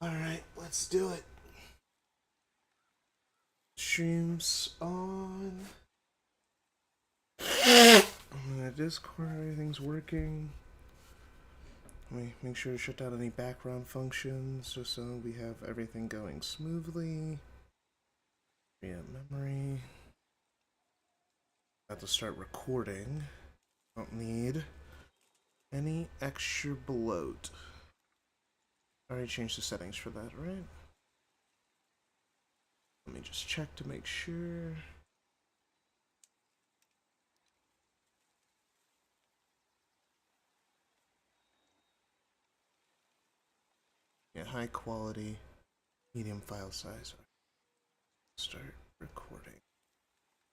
Alright, let's do it. Streams on. Discord, everything's working. Let me make sure to shut down any background functions just so we have everything going smoothly. Yeah, memory. About to start recording. Don't need any extra bloat. I already changed the settings for that, right? Let me just check to make sure. Yeah, high quality, medium file size. Start recording.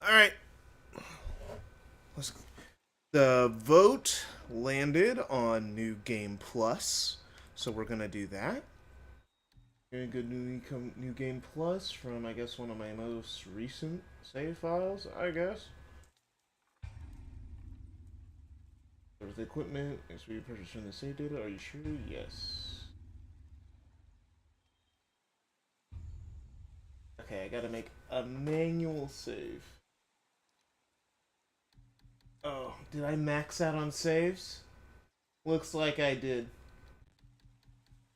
Alright. The vote landed on New Game Plus, so we're gonna do that. Very good New Game Plus from, I guess, one of my most recent save files, I guess. There's the equipment. Thanks for your purchase from the save data. Are you sure? Yes. Okay, I gotta make a manual save. Oh, did I max out on saves? Looks like I did.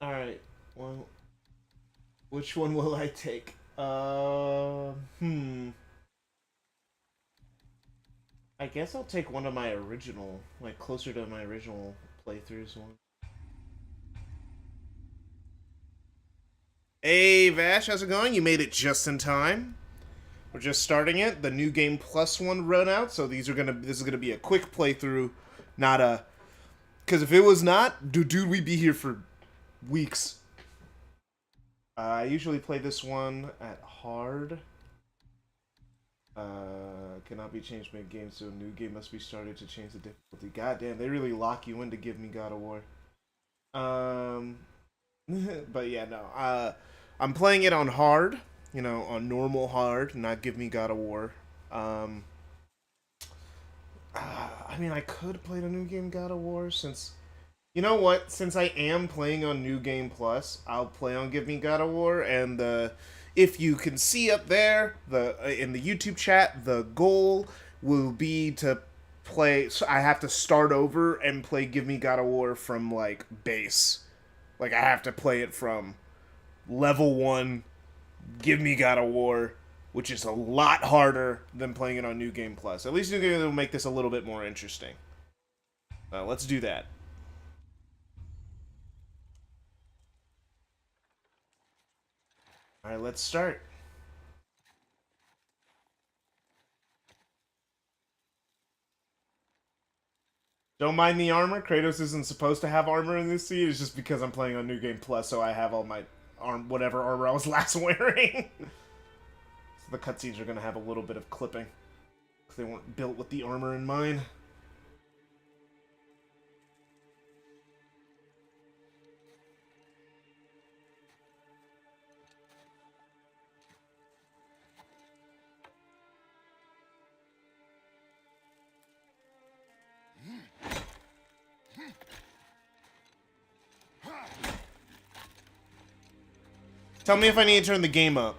Alright, well, which one will I take? I guess I'll take one of my original, like closer to my original playthroughs one. Hey Vash, how's it going? You made it just in time. We're just starting it. The New Game Plus one run out, so this is gonna be a quick playthrough, not a. Because if it was not, dude, we'd be here for weeks. I usually play this one at hard. Cannot be changed mid-game, so a new game must be started to change the difficulty. God damn, they really lock you in to give me God of War. But yeah, no. I'm playing it on hard, on normal hard, not give me God of War. I mean, I could play the new game God of War since, you know what? Since I am playing on New Game Plus, I'll play on Give Me God of War, and if you can see up there, in the YouTube chat, the goal will be to play. So I have to start over and play Give Me God of War from like base. Like I have to play it from level 1. Give Me God of War, which is a lot harder than playing it on New Game Plus. At least New Game will make this a little bit more interesting. Let's do that. All right, let's start. Don't mind the armor. Kratos isn't supposed to have armor in this scene. It's just because I'm playing on New Game Plus, so I have all my whatever armor I was last wearing. So the cutscenes are going to have a little bit of clipping. Because they weren't built with the armor in mind. Tell me if I need to turn the game up.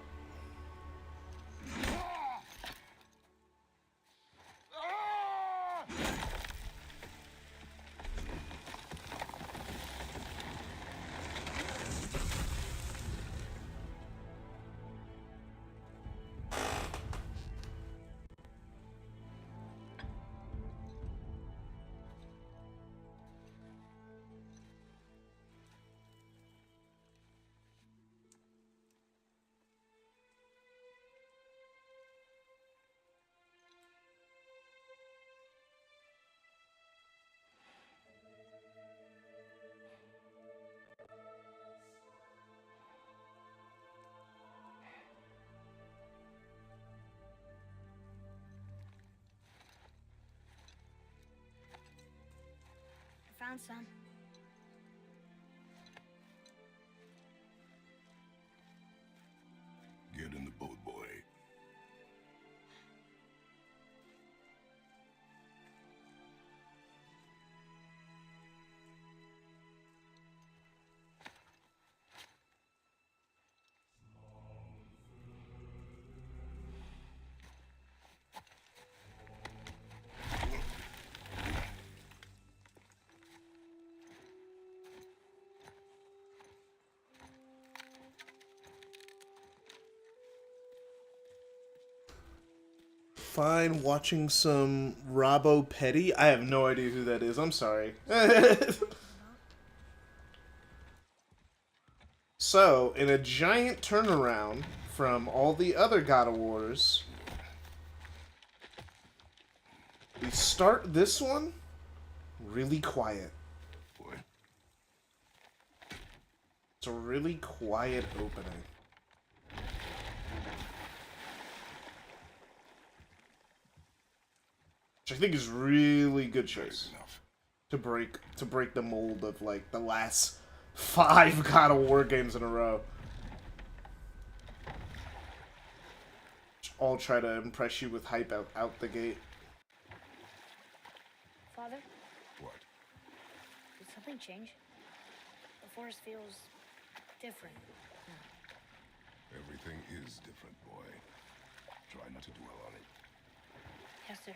Found some. Get in the boat, boy. fine watching some Robbo Petty. I have no idea who that is. I'm sorry. So, in a giant turnaround from all the other God of Wars, we start this one really quiet. It's a really quiet opening. Which I think is really good choice to break the mold of like the last 5 God of War games in a row. All try to impress you with hype out the gate. Father, What? did something change? The forest feels different. Everything is different, boy. Try not to dwell on it. Yes, sir.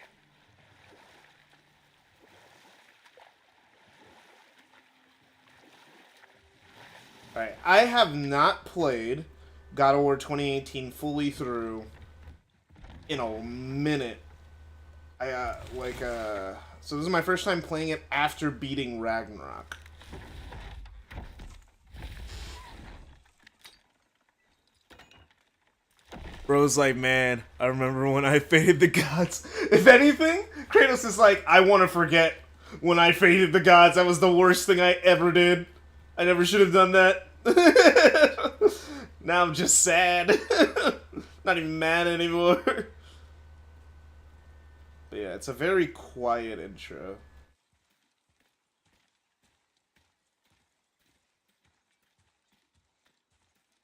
Alright, I have not played God of War 2018 fully through in a minute. So this is my first time playing it after beating Ragnarok. Bro's like, man, I remember when I faded the gods. If anything, Kratos is like, I want to forget when I faded the gods. That was the worst thing I ever did. I never should have done that. Now I'm just sad. Not even mad anymore. But yeah, it's a very quiet intro.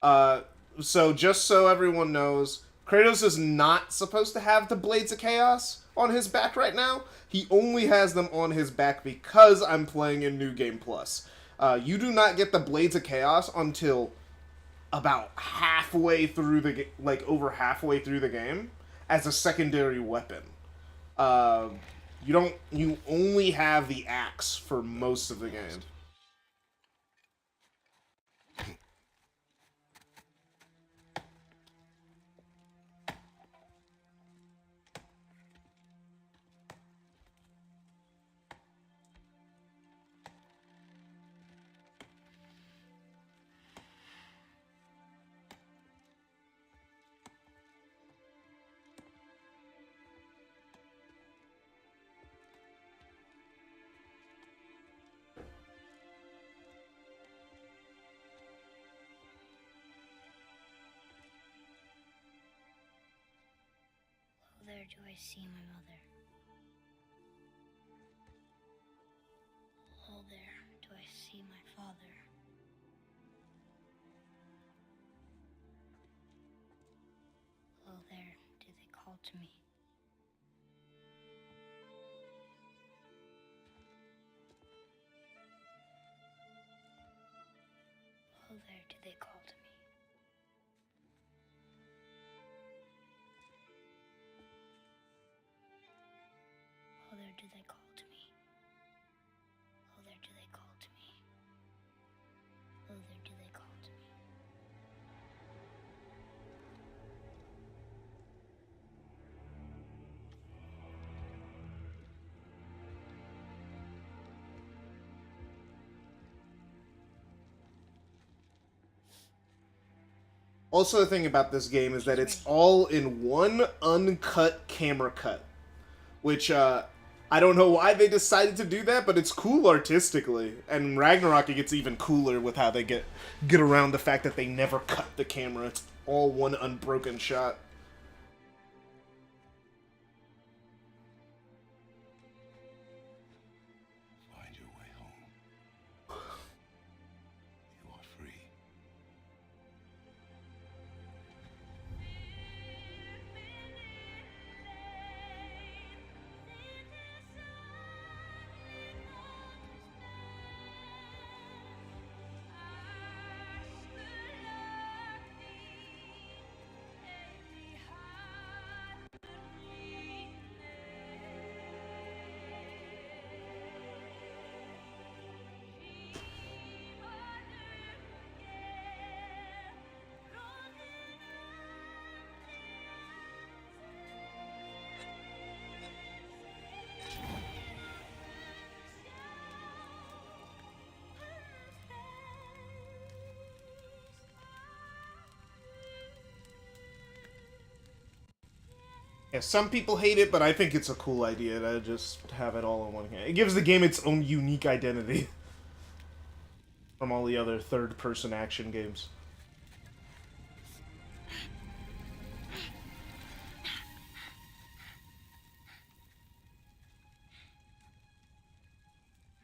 So just so everyone knows, Kratos is not supposed to have the Blades of Chaos on his back right now. He only has them on his back because I'm playing in New Game Plus. You do not get the Blades of Chaos until about halfway through the over halfway through the game as a secondary weapon. You only have the axe for most of the game. Oh, there do I see my mother. Oh, there do I see my father. Oh, there do they call to me. Oh, there do they call to me. Oh, there do they call to me. Oh, there do they call to me. Oh, there do they call to me. Also, the thing about this game is that it's all in one uncut camera cut, which I don't know why they decided to do that, but it's cool artistically. And Ragnarok, it gets even cooler with how they get around the fact that they never cut the camera. It's all one unbroken shot. Find your way home. You are free. Yeah, some people hate it, but I think it's a cool idea to just have it all in one game. It gives the game its own unique identity from all the other third-person action games.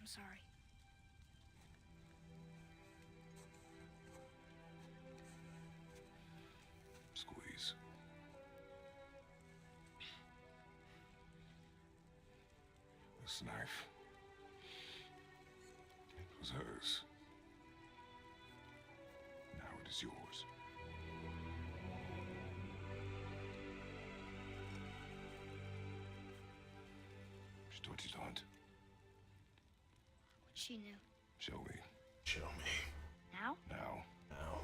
I'm sorry. Squeeze. This knife was hers. Now it is yours. She taught you to hunt. What she knew. Show me. Show me. Now? Now. Now.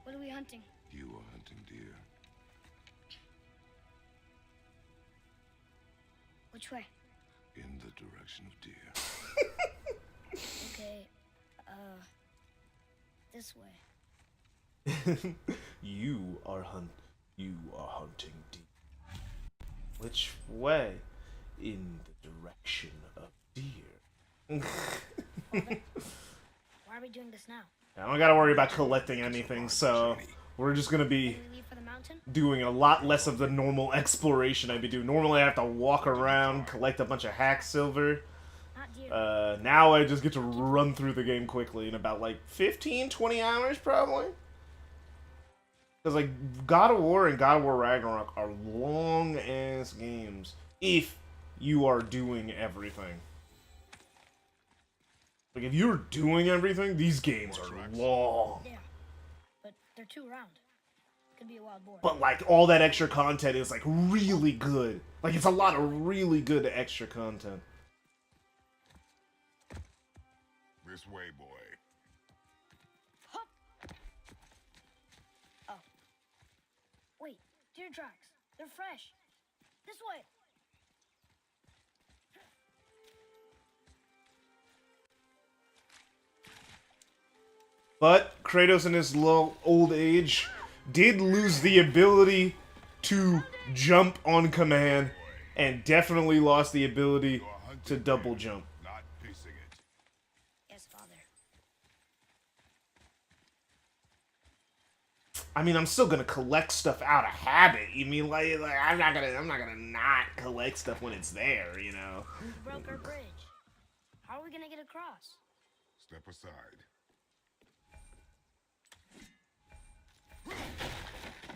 What are we hunting? You are hunting deer. Which way? In the direction of deer. Okay, this way. You are hunting deep. Which way? In the direction of deer. Why are we doing this now? I don't gotta worry about collecting anything, so we're just gonna be Can we leave for the mountain? doing a lot less of the normal exploration I'd be doing. Normally I have to walk around, collect a bunch of hack silver. Not deer. Now I just get to run through the game quickly in about like 15, 20 hours probably. Because like God of War and God of War Ragnarok are long ass games if you are doing everything. Like if you're doing everything, these games are long. Yeah, but they're too round. Could be a wild boar. But like all that extra content is like really good. Like it's a lot of really good extra content. This way, boy. Hup. Oh. Wait, deer tracks. They're fresh. This way. But Kratos in his low old age did lose the ability to jump on command and definitely lost the ability to double jump. Not pacing it. Yes, father. I mean, I'm still gonna collect stuff out of habit. You mean like I'm not gonna not collect stuff when it's there, you know? We broke our bridge. How are we gonna get across? Step aside.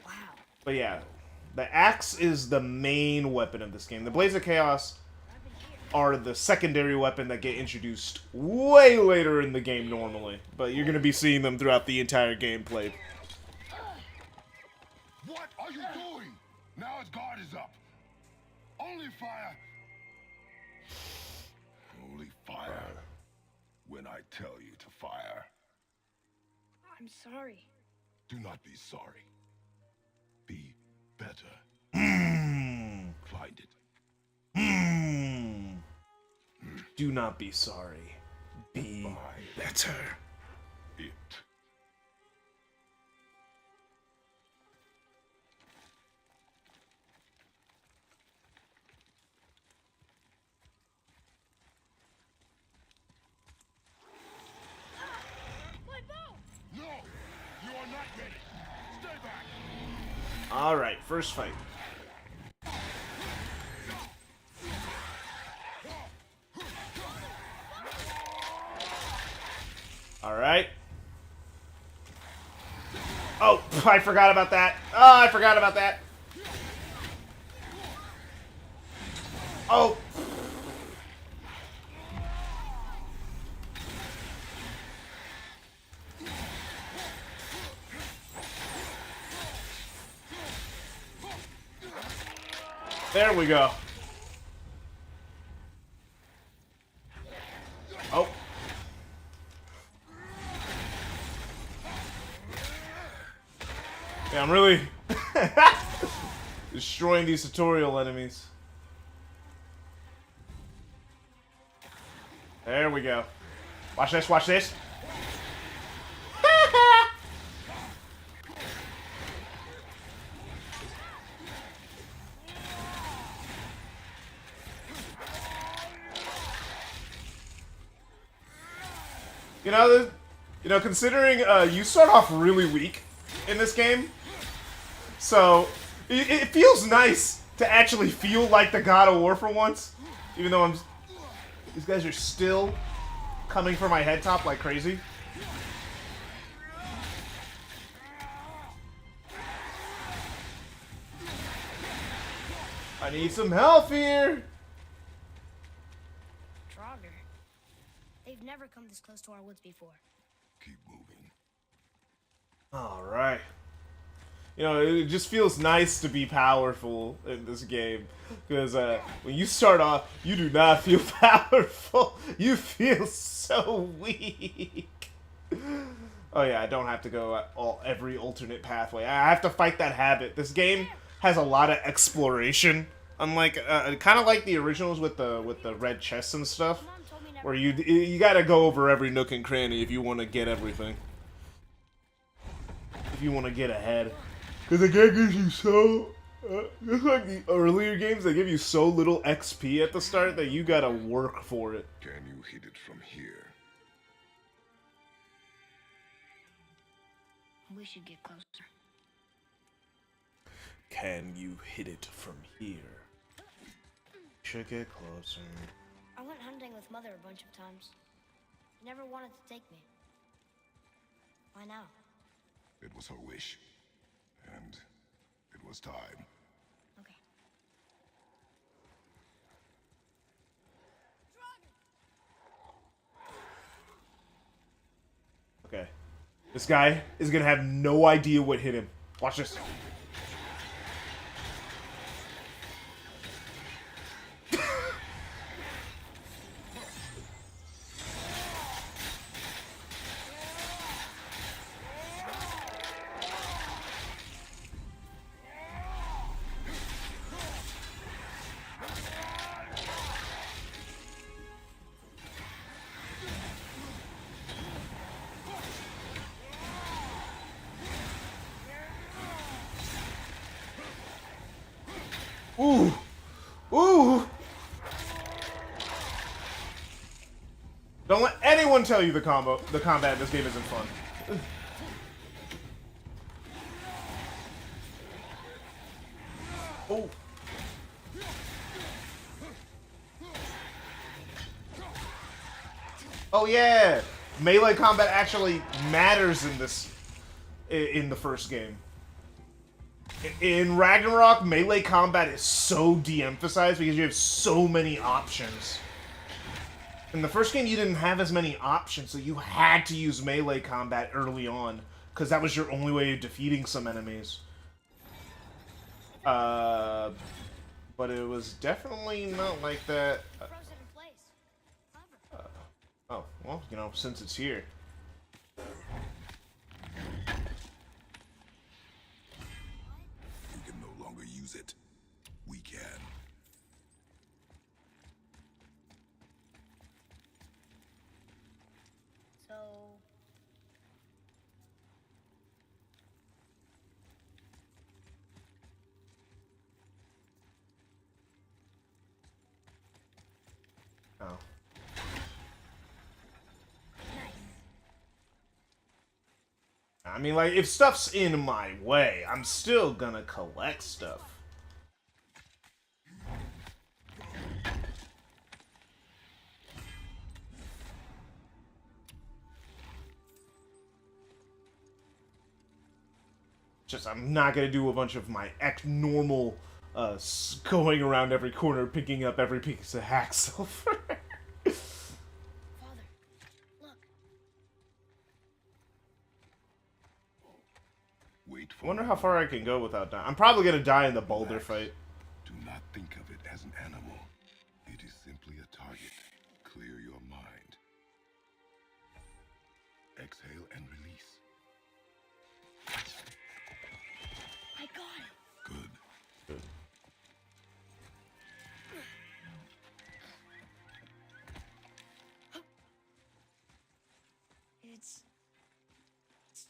Wow. But yeah, the axe is the main weapon of this game. The Blades of Chaos I've been here. are the secondary weapon that get introduced way later in the game normally. But you're gonna be seeing them throughout the entire gameplay. What are you doing? Now his guard is up. Only fire. Only fire. When I tell you to fire. I'm sorry. Do not be sorry. Be better. Find it. Do not be sorry. Be better. It. My bow! No! You are not ready. Stay back. Alright, first fight. Alright. Oh, I forgot about that. Oh, I forgot about that. Oh. There we go. Yeah, I'm really destroying these tutorial enemies. There we go. Watch this, watch this. Considering you start off really weak in this game, so it feels nice to actually feel like the God of War for once, even though these guys are still coming for my head top like crazy. I need some help here. Trogger. They've never come this close to our woods before. Keep moving. Alright. It just feels nice to be powerful in this game. Because when you start off, you do not feel powerful. You feel so weak. Oh yeah, I don't have to go every alternate pathway. I have to fight that habit. This game has a lot of exploration. Unlike, kind of like the originals with the red chests and stuff. Where you gotta go over every nook and cranny if you want to get everything. If you want to get ahead. Because the game gives you so... just like the earlier games, they give you so little XP at the start that you gotta work for it. Can you hit it from here? We should get closer. Can you hit it from here? Should get closer. I went hunting with Mother a bunch of times. She never wanted to take me. Why now? It was her wish. And it was time. Okay. Okay. This guy is gonna have no idea what hit him. Watch this. Ooh! Ooh! Don't let anyone tell you the combat in this game isn't fun. Oh. Oh yeah! Melee combat actually matters in the first game. In Ragnarok, melee combat is so de-emphasized because you have so many options. In the first game, you didn't have as many options, so you had to use melee combat early on, because that was your only way of defeating some enemies. But it was definitely not like that. Frozen in place. Clever. Oh, well, since it's here. You can no longer use it. We can. So... Oh. Nice. I mean, like, if stuff's in my way, I'm still gonna collect stuff. Just, I'm not gonna do a bunch of my normal, going around every corner, picking up every piece of hack silver. Father, look. Wait for I wonder how far I can go without dying. I'm probably gonna die in the boulder Relax. fight. Do not think of it as an animal. It is simply a target. Clear your mind. Exhale and release.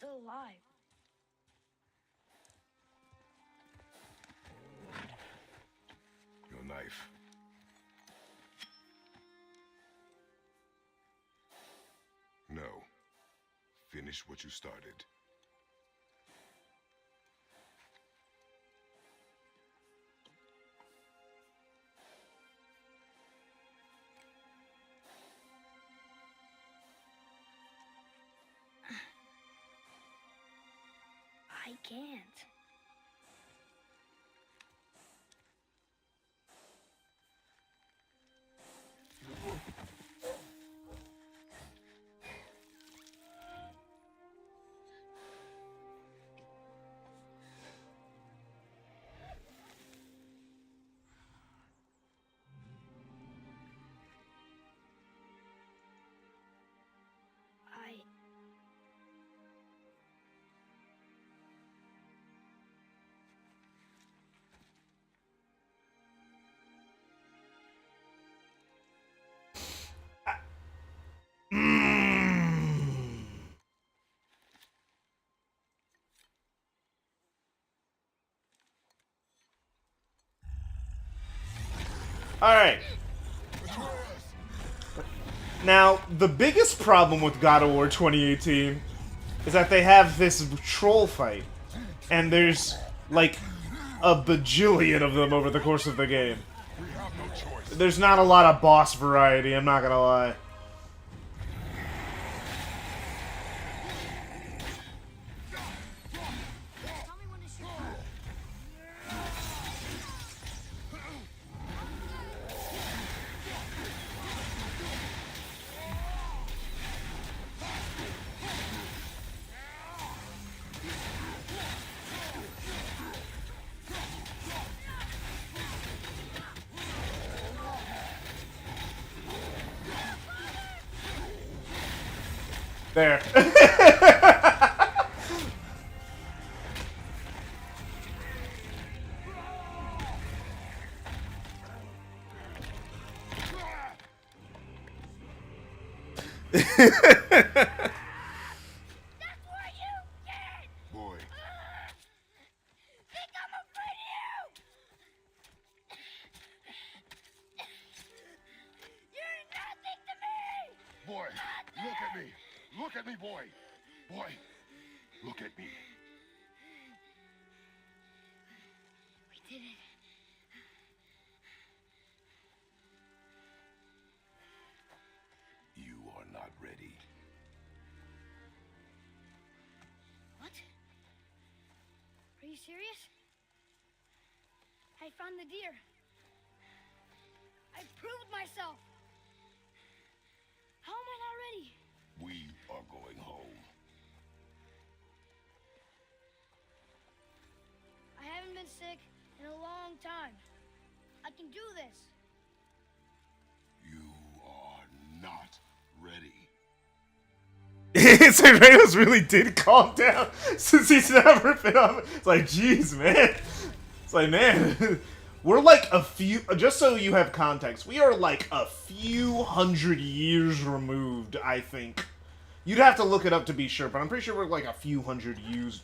still alive. Your knife. No. Finish what you started. I can't. Alright. Now, the biggest problem with God of War 2018 is that they have this troll fight. And there's, like, a bajillion of them over the course of the game. We have no choice. There's not a lot of boss variety, I'm not gonna lie. Tell me when to shoot. There. That's what you did! Boy, Think I'm afraid of you! You're nothing to me! boy, look at me. Look at me, boy. Boy, look at me. We did it. You are not ready. What? Are you serious? I found the deer. I proved myself. How am I not ready? We are going home. I haven't been sick in a long time. I can do this. You are not ready. So Reynos really did calm down since he's never been on. It's like, jeez, man. It's like, man, we're like a few. Just so you have context, we are like a few hundred years removed. I think you'd have to look it up to be sure, but I'm pretty sure we're like a few hundred years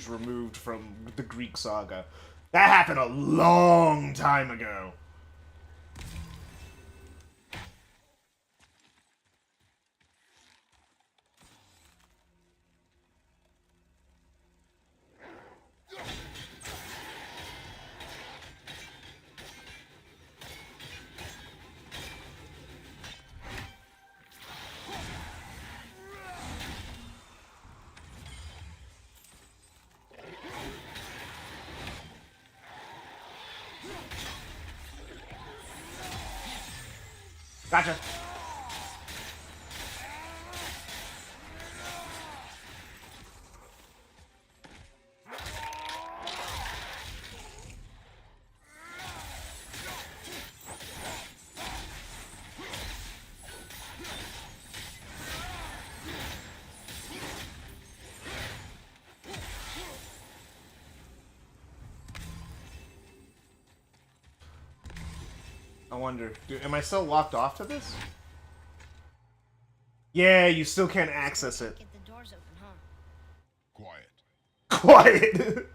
removed from the Greek saga. That happened a long time ago. Gotcha. I wonder, am I still locked off to this? Yeah, you still can't access it. Get the doors open, huh? Quiet. Quiet.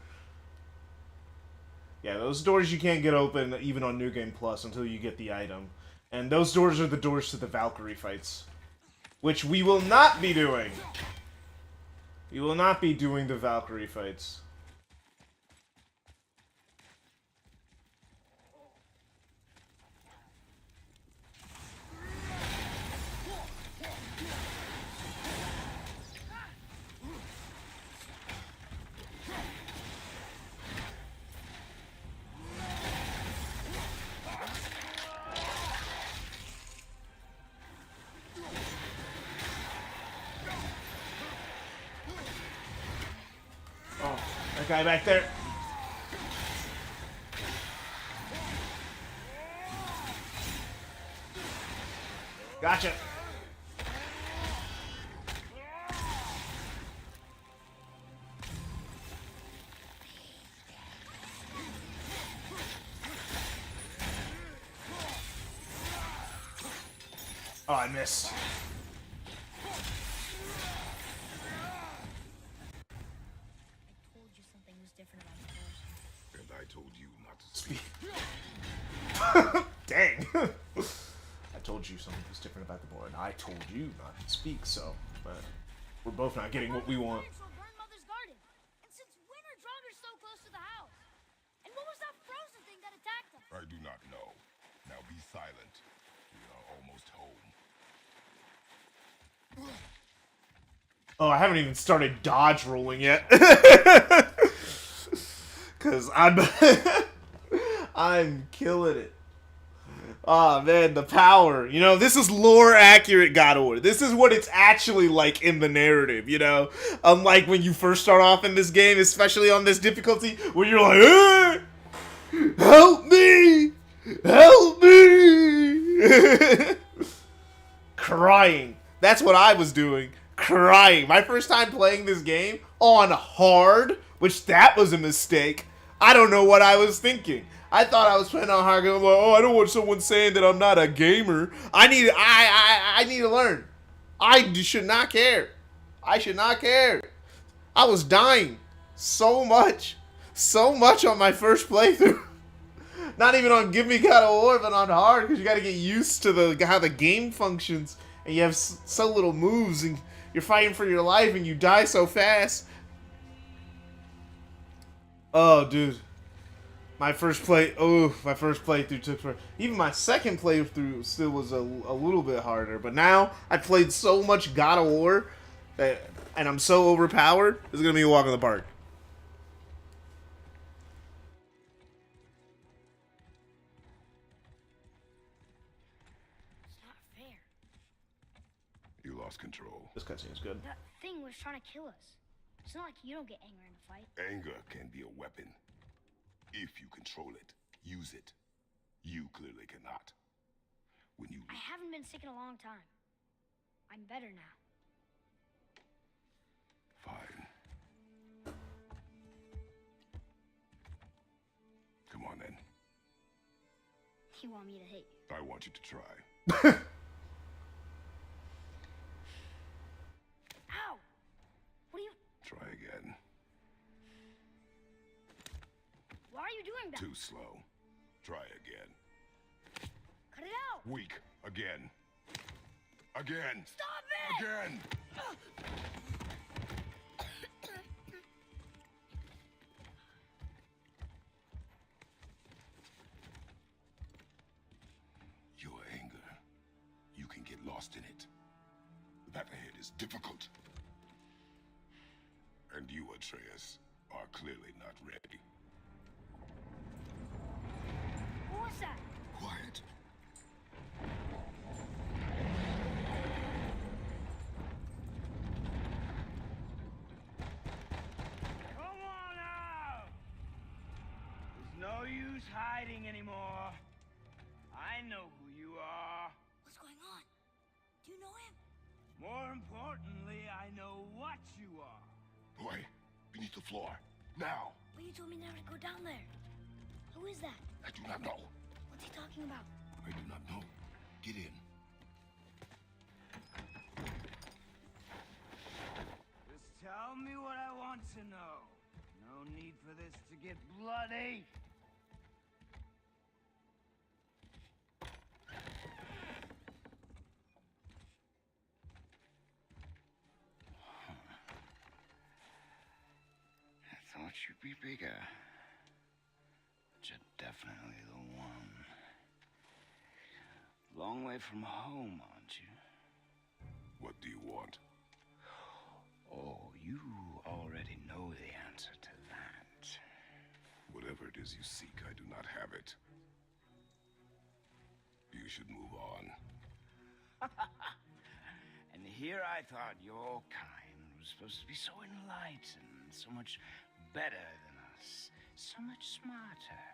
Yeah, those doors you can't get open even on New Game Plus until you get the item. And those doors are the doors to the Valkyrie fights. Which we will not be doing. We will not be doing the Valkyrie fights. Oh, that guy back there. Gotcha. Oh, I missed. Told you something was different about the horse. And I told you not to speak. Dang. I told you something was different about the board. I told you not to speak, so... But we're both not getting what we want. Grandmother's garden. And since when are Draugrs so close to the house? And what was that frozen thing that attacked us? I do not know. Now be silent. We are almost home. Oh, I haven't even started dodge rolling yet. Cause I'm killing it. Oh man, the power. You know, this is lore accurate God of War. This is what it's actually like in the narrative, you know? Unlike when you first start off in this game, especially on this difficulty, where you're like, help me! Help me! Crying. That's what I was doing. Crying. My first time playing this game on hard, which that was a mistake. I don't know what I was thinking. I thought I was playing on hard. I'm like, oh, I don't want someone saying that I'm not a gamer. I need to learn. I should not care. I should not care. I was dying so much on my first playthrough. Not even on Give Me God of War, but on hard, because you got to get used to how the game functions, and you have so little moves, and you're fighting for your life, and you die so fast. Oh, dude. My first playthrough took forever. Even my second playthrough still was a little bit harder. But now, I played so much God of War, and I'm so overpowered, it's going to be a walk in the park. It's not fair. You lost control. This cutscene is good. That thing was trying to kill us. It's not like you don't get angry in a fight. Anger can be a weapon. If you control it, use it. You clearly cannot. When you... I haven't been sick in a long time. I'm better now. Fine. Come on then. You want me to hit you? I want you to try. Ow! What are you... Try again. Why are you doing that? Too slow. Try again. Cut it out! Weak. Again. Again. Stop it! Again. Your anger. You can get lost in it. That ahead is difficult. And you, Atreus, are clearly not ready. What was that? Quiet. Come on out! There's no use hiding anymore. I know who you are. What's going on? Do you know him? More importantly, I know what you are. Boy, beneath the floor. Now. But you told me never to go down there. Who is that? I do not know. What's he talking about? I do not know. Get in. Just tell me what I want me? I thought you'd be bigger. But you're definitely the one. Long way from home, aren't you? What do you want? Oh, you already know the answer to that. Whatever it is you seek, I do not have it. You should move on. And here I thought your kind was supposed to be so enlightened, so much better than us, so much smarter.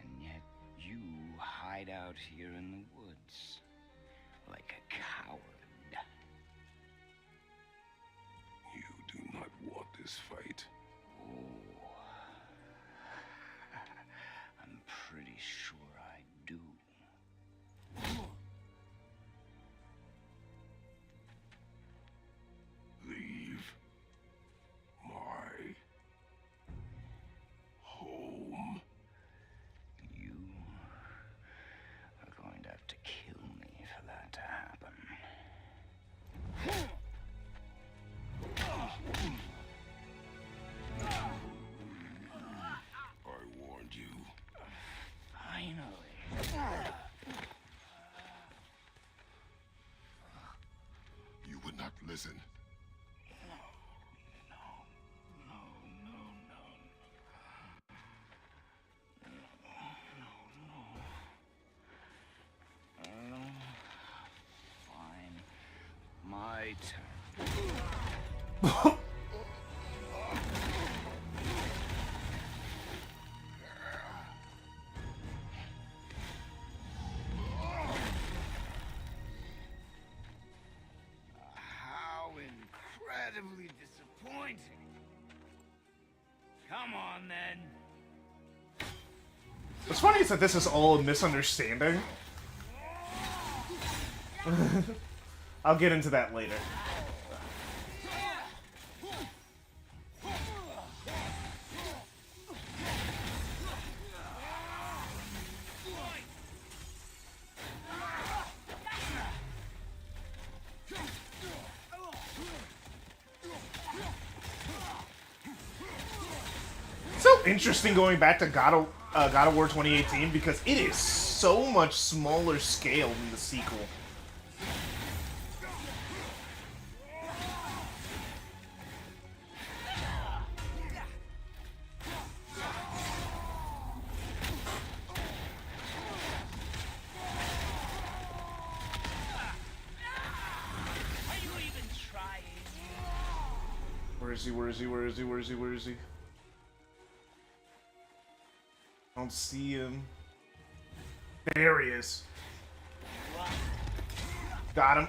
And yet you hide out here in the woods like a coward. You do not want this fight. Oh, I'm pretty sure I do. Leave my home. You are going to have to kill me for that to happen. I warned you. Finally. You would not listen. Fine. My turn. How incredibly disappointing. Come on, then. What's funny is that this is all a misunderstanding. I'll get into that later. So interesting going back to God of War 2018 because it is so much smaller scale than the sequel. Are you even trying? Where is he? Where is he? Where is he? Where is he? Where is he? I don't see him. There he is. Got him.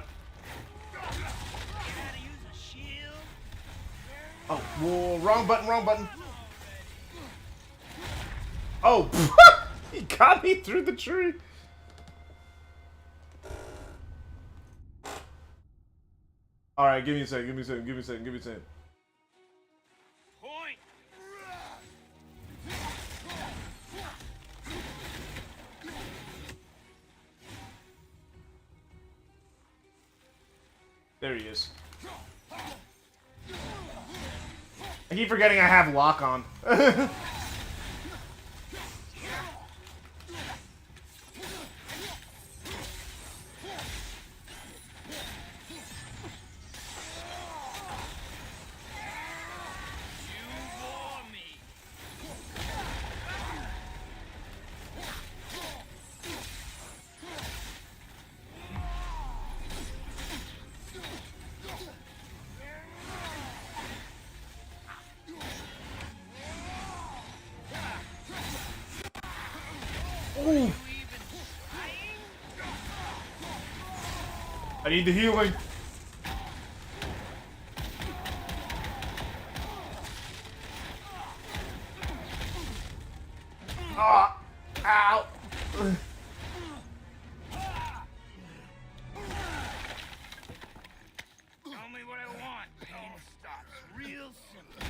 Oh, whoa, wrong button, wrong button. Oh, he got me through the tree. Alright, give me a second, give me a second, give me a second, give me a second. Point. There he is. I keep forgetting I have lock on. Ooh. I need the healing. Ah, ow. Tell me what I want. Pain stops real simple.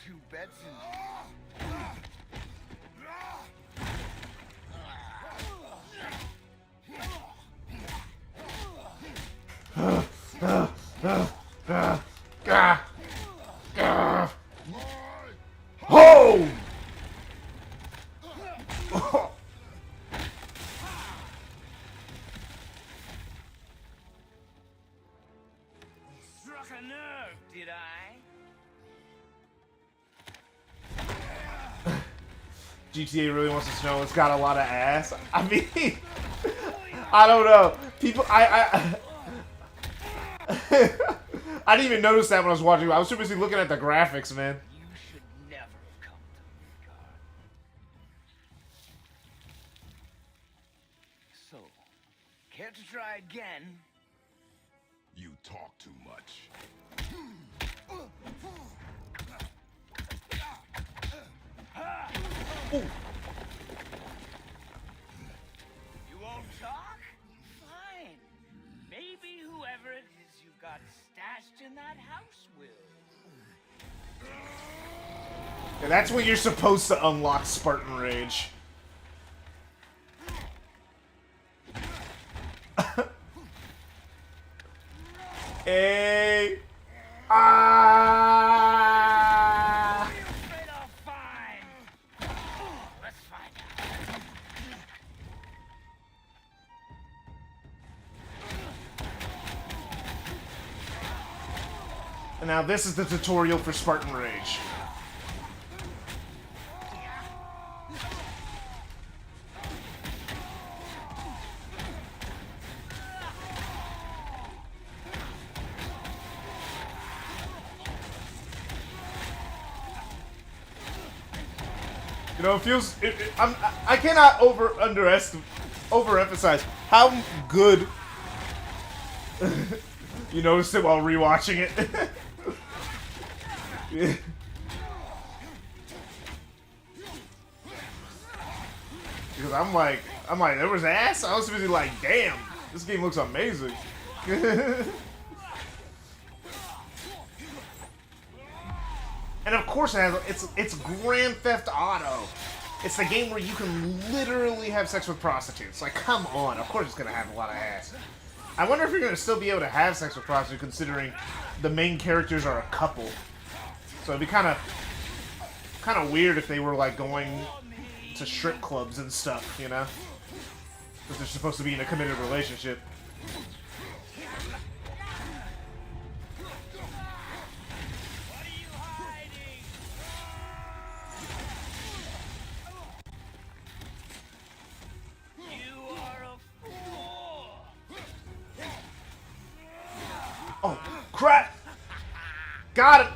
two bets and... Oh! Struck a nerve, did I? GTA really wants us to know it's got a lot of ass. I mean, I don't know. People, I didn't even notice that when I was watching. I was too busy looking at the graphics, man. You should never have come to Midgard. So, care to try again? You talk too much. You won't talk? Fine. Maybe whoever it is you've got stashed in that house will. And that's when you're supposed to unlock Spartan Rage. Hey. Ah. Are you afraid I'll find? Let's find out. And now this is the tutorial for Spartan Rage. You know, it feels. I cannot overemphasize how good. You noticed it while rewatching it. Yeah. Because I'm like, there was ass. I was busy like, damn, this game looks amazing. And of course, it's Grand Theft Auto. It's the game where you can literally have sex with prostitutes. Like, come on. Of course, it's gonna have a lot of ass. I wonder if you're gonna still be able to have sex with prostitutes, considering the main characters are a couple. So it'd be kind of weird if they were like going to strip clubs and stuff, you know? Because they're supposed to be in a committed relationship. Oh, crap! Got it!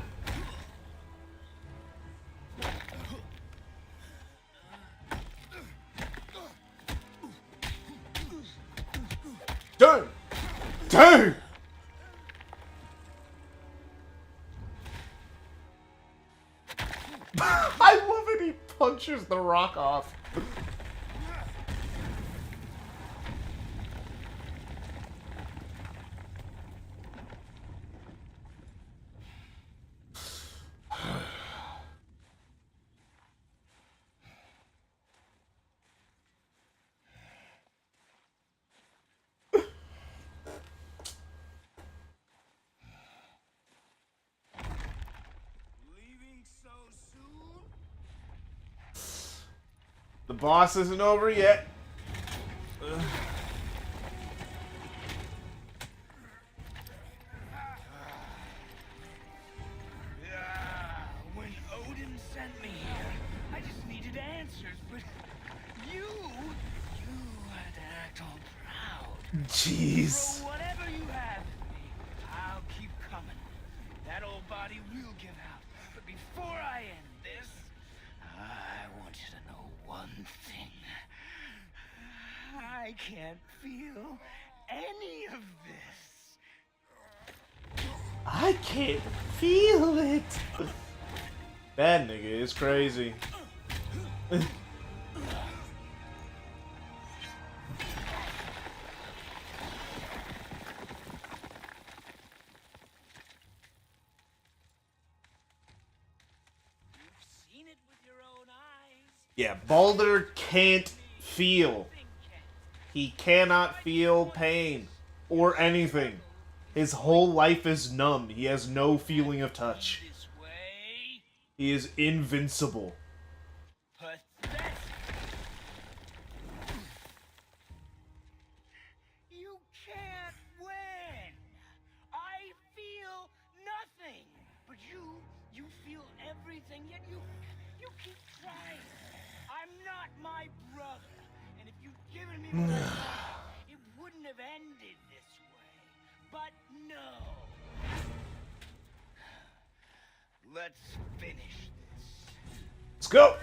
Dude! Dude! I love it, he punches the rock off. The boss isn't over yet. Ugh. When Odin sent me here, I just needed answers, but you had to act all proud. Jeez. Throw whatever you have at me, I'll keep coming. That old body will give out. But before I end this, I want you to know one thing. I can't feel any of this. I can't feel it. That nigga is crazy. Yeah, Baldur can't feel. He cannot feel pain or anything. His whole life is numb. He has no feeling of touch. This way. He is invincible. Pathetic. You can't win. I feel nothing. But you feel everything, yet you keep trying. I'm not my brother. And if you'd given me what I wanted, it wouldn't have ended this way. But no. Let's finish this. Let's go!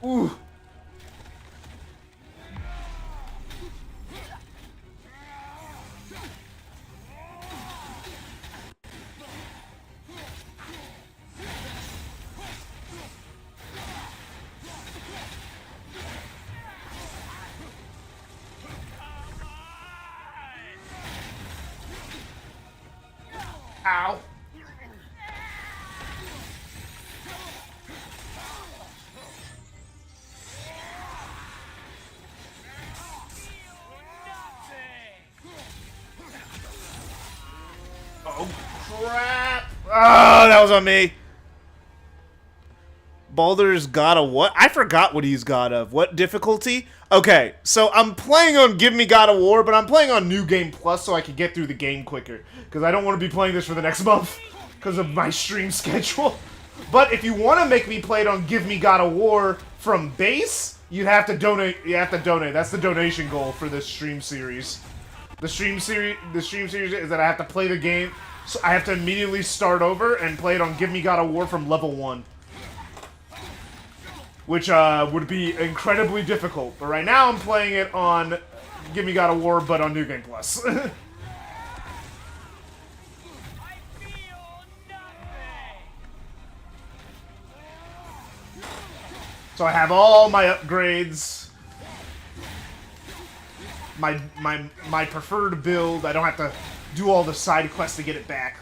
Ooh. Ow. Oh, crap. Oh, that was on me. Baldur's God of what? I forgot what he's God of. What difficulty? Okay, so I'm playing on Give Me God of War, but I'm playing on New Game Plus so I can get through the game quicker. Because I don't want to be playing this for the next month because of my stream schedule. But if you want to make me play it on Give Me God of War from base, you have to donate. You have to donate. That's the donation goal for this stream series. The stream series is that I have to play the game. So I have to immediately start over and play it on Give Me God of War from level 1. Which would be incredibly difficult. But right now I'm playing it on Give Me God of War, but on New Game Plus. So I have all my upgrades. My preferred build. I don't have to do all the side quests to get it back.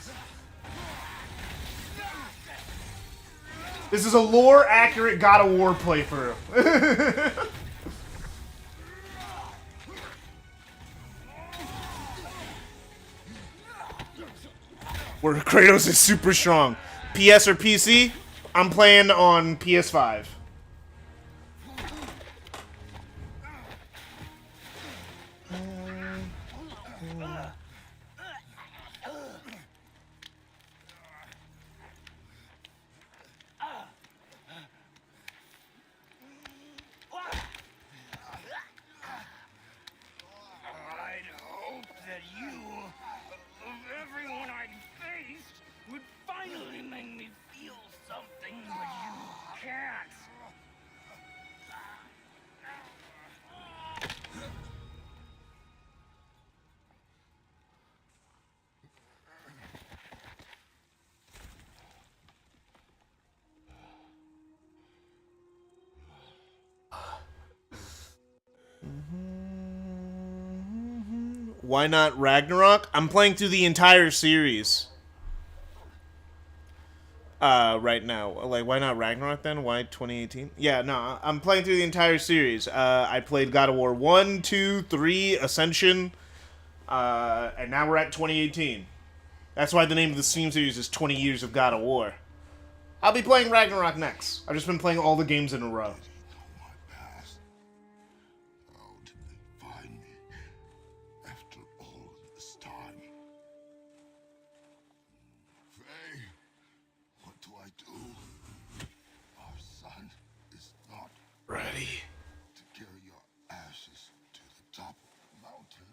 This is a lore-accurate God of War playthrough. Where Kratos is super strong. PS or PC? I'm playing on PS5. I'd hope that you, of everyone I'd faced, would finally make me feel something, but you can't. Why not Ragnarok? I'm playing through the entire series. Right now. Like, why not Ragnarok then? Why 2018? Yeah, no, I'm playing through the entire series. I played God of War 1, 2, 3, Ascension, and now we're at 2018. That's why the name of the Steam series is 20 Years of God of War. I'll be playing Ragnarok next. I've just been playing all the games in a row. My past. How did they find me after all this time? Faye, what do I do? Our son is not Ready. to carry your ashes to the top of the mountain.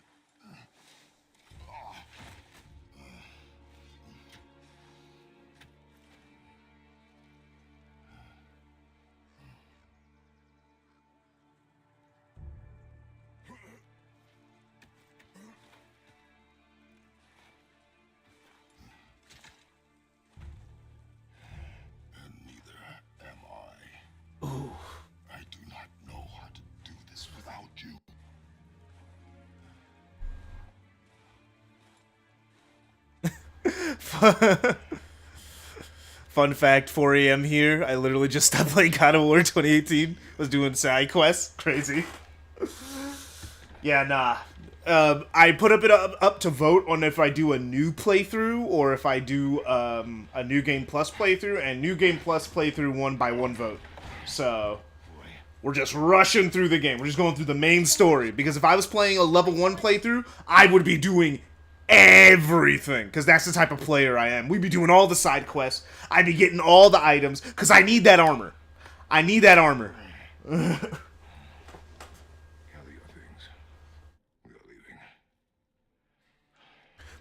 Fun fact, 4 a.m. here. I literally just stopped playing God of War 2018. Was doing side quests. Crazy. Yeah, nah. I put it up to vote on if I do a new playthrough or if I do a New Game Plus playthrough, and New Game Plus playthrough won by 1 vote. So we're just rushing through the game. We're just going through the main story, because if I was playing a level 1 playthrough, I would be doing everything, because that's the type of player I am. We'd be doing all the side quests. I'd be getting all the items, because I need that armor. I need that armor. Gather your things. We are leaving.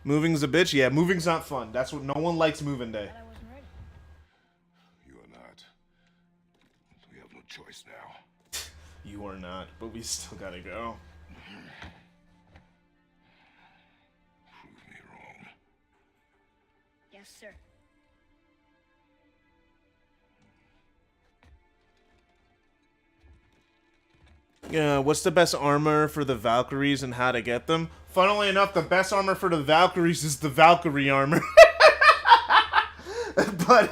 Moving's a bitch? Yeah, moving's not fun. That's what no one likes moving day. But I wasn't ready. You are not. We have no choice now. You are not, but we still gotta go. Prove me wrong. Yes, sir. What's the best armor for the Valkyries and how to get them? Funnily enough, the best armor for the Valkyries is the Valkyrie armor. But,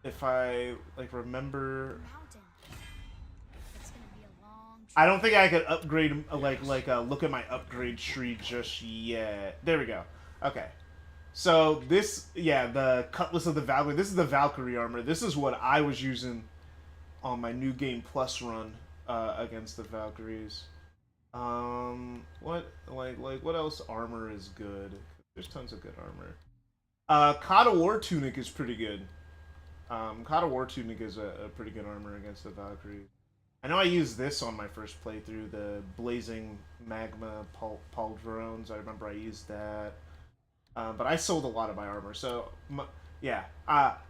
if I, remember... Mountain. It's gonna be a long trip. I don't think I could upgrade, look at my upgrade tree just yet. There we go. Okay. So, this, the Cutlass of the Valkyrie. This is the Valkyrie armor. This is what I was using on my New Game Plus run against the Valkyries. What else armor is good? There's tons of good armor. God of War Tunic is pretty good. God of War Tunic is a pretty good armor against the Valkyries. I know I used this on my first playthrough, the Blazing Magma Pauldrons. I remember I used that. But I sold a lot of my armor, so yeah.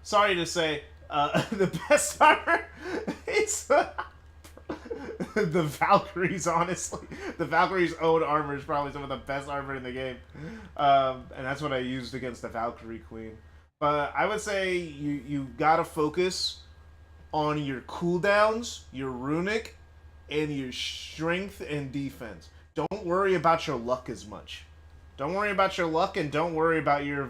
Sorry to say, the best armor is the Valkyries. Honestly, the Valkyries' own armor is probably some of the best armor in the game, and that's what I used against the Valkyrie Queen. But I would say you gotta focus on your cooldowns, your runic, and your strength and defense. Don't worry about your luck as much. Don't worry about your luck, and don't worry about your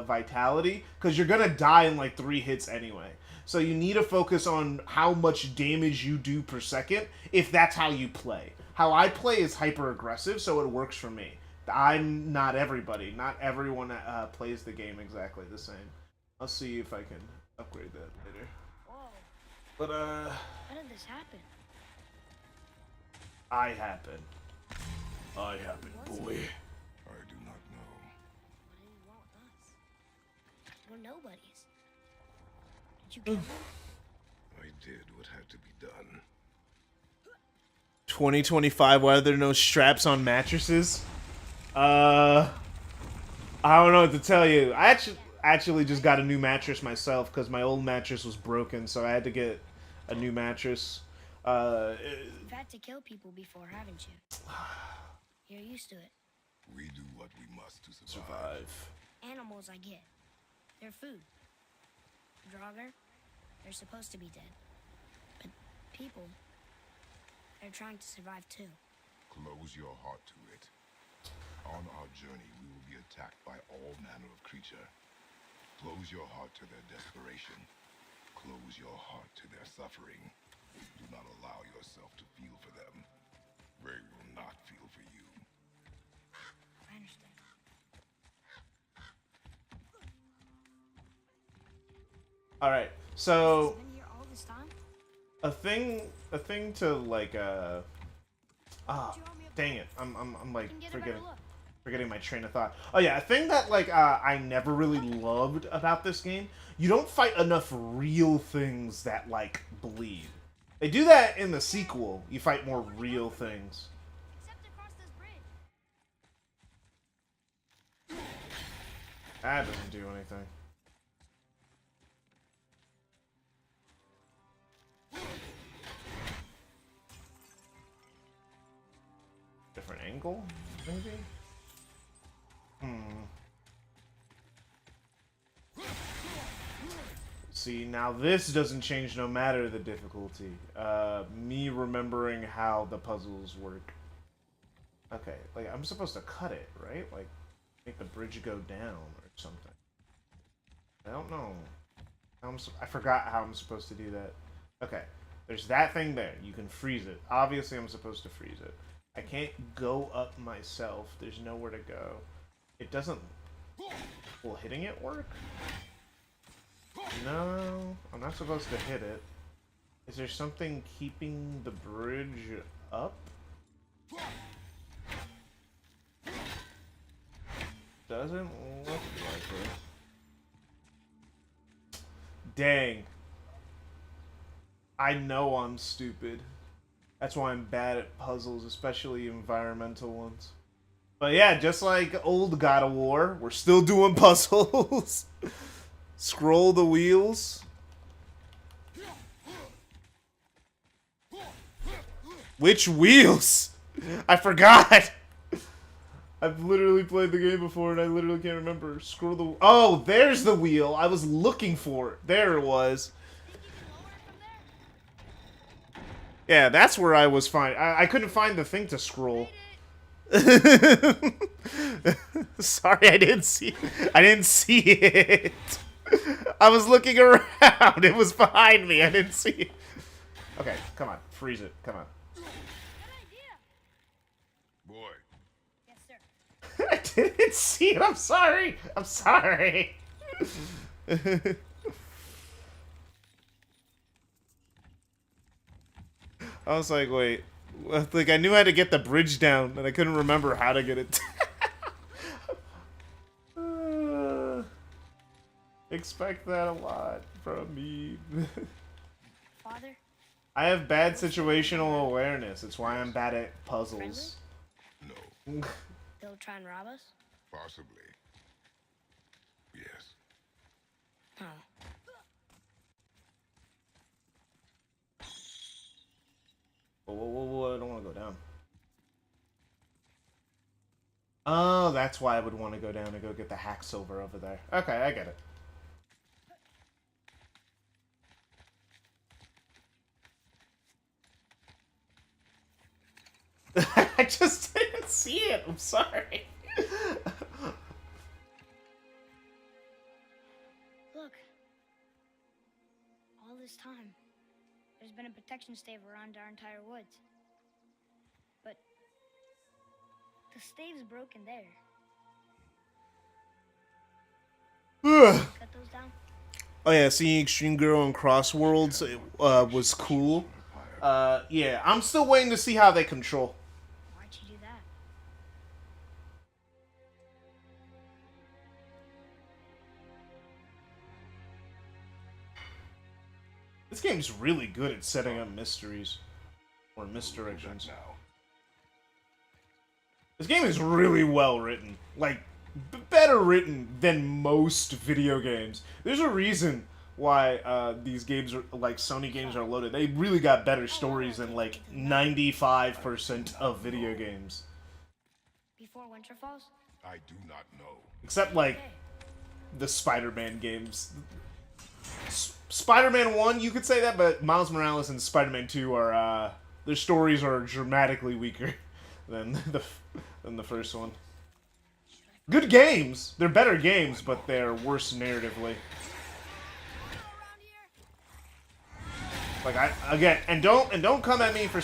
vitality, because you're going to die in like 3 hits anyway. So you need to focus on how much damage you do per second, if that's how you play. How I play is hyper-aggressive, so it works for me. I'm not everybody. Not everyone plays the game exactly the same. I'll see if I can upgrade that later. Whoa. But, How did this happen? I happen, boy. I do not know. What do you want with us? We're nobodies. Did you kill them? I did what had to be done. 2025, why are there no straps on mattresses? I don't know what to tell you. I actually just got a new mattress myself because my old mattress was broken, so I had to get a new mattress. You've had to kill people before, haven't you? You're used to it. We do what we must to survive. Animals, I get. They're food. Draugr, they're supposed to be dead. But people, they're trying to survive too. Close your heart to it. On our journey, we will be attacked by all manner of creature. Close your heart to their desperation. Close your heart to their suffering. Do not allow yourself to feel for them. They will not feel for you. I understand. Alright, so It's been here all this time? a thing to like dang it. I'm like Can get a better look. forgetting my train of thought. Oh yeah, a thing that like I never really loved about this game, you don't fight enough real things that like bleed. They do that in the sequel. You fight more real things. Except across this bridge. That doesn't do anything. Different angle, maybe? See, now this doesn't change no matter the difficulty. Me remembering how the puzzles work. Okay, like, I'm supposed to cut it, right? Like, make the bridge go down or something. I don't know. I forgot how I'm supposed to do that. Okay, there's that thing there. You can freeze it. Obviously, I'm supposed to freeze it. I can't go up myself. There's nowhere to go. It doesn't... Will hitting it work? No, I'm not supposed to hit it. Is there something keeping the bridge up? Doesn't look like it. Dang. I know I'm stupid. That's why I'm bad at puzzles, especially environmental ones. But yeah, just like old God of War, we're still doing puzzles. Scroll the wheels. Which wheels? I forgot. I've literally played the game before and I literally can't remember. Scroll the... Oh, there's the wheel. I was looking for it. There it was. Yeah, that's where I was fine. I couldn't find the thing to scroll. Sorry, I didn't see it. I didn't see it. I was looking around. It was behind me. I didn't see it. Okay, come on. Freeze it. Come on. Boy, Yes, sir. I didn't see it. I'm sorry. I'm sorry. I was like, wait. Like, I knew how to get the bridge down, and I couldn't remember how to get it expect that a lot from me. Father? I have bad situational awareness. It's why I'm bad at puzzles. no, They'll try and rob us? possibly. Yes. Oh. Whoa, whoa, whoa, whoa, I don't want to go down. Oh, that's why I would want to go down and go get the hack silver over there. Okay, I get it. I just didn't see it. I'm sorry. Look. All this time, there's been a protection stave around our entire woods. But the stave's broken there. Cut those down? Oh yeah, seeing Extreme Girl and Cross Worlds was cool. Yeah, I'm still waiting to see how they control. Why'd you do that? This game's really good at setting up mysteries. Or misdirections. Now, This game is really well written. Like, better written than most video games. There's a reason why these games are, like, Sony games are loaded. They really got better stories than, like, 95% of video games. Before winter falls? I do not know. Except, like, Okay. the Spider-Man games. Spider-Man 1, you could say that, but Miles Morales and Spider-Man 2 are, their stories are dramatically weaker than the first one. Good games! They're better games, but they're worse narratively. Like, and don't come at me for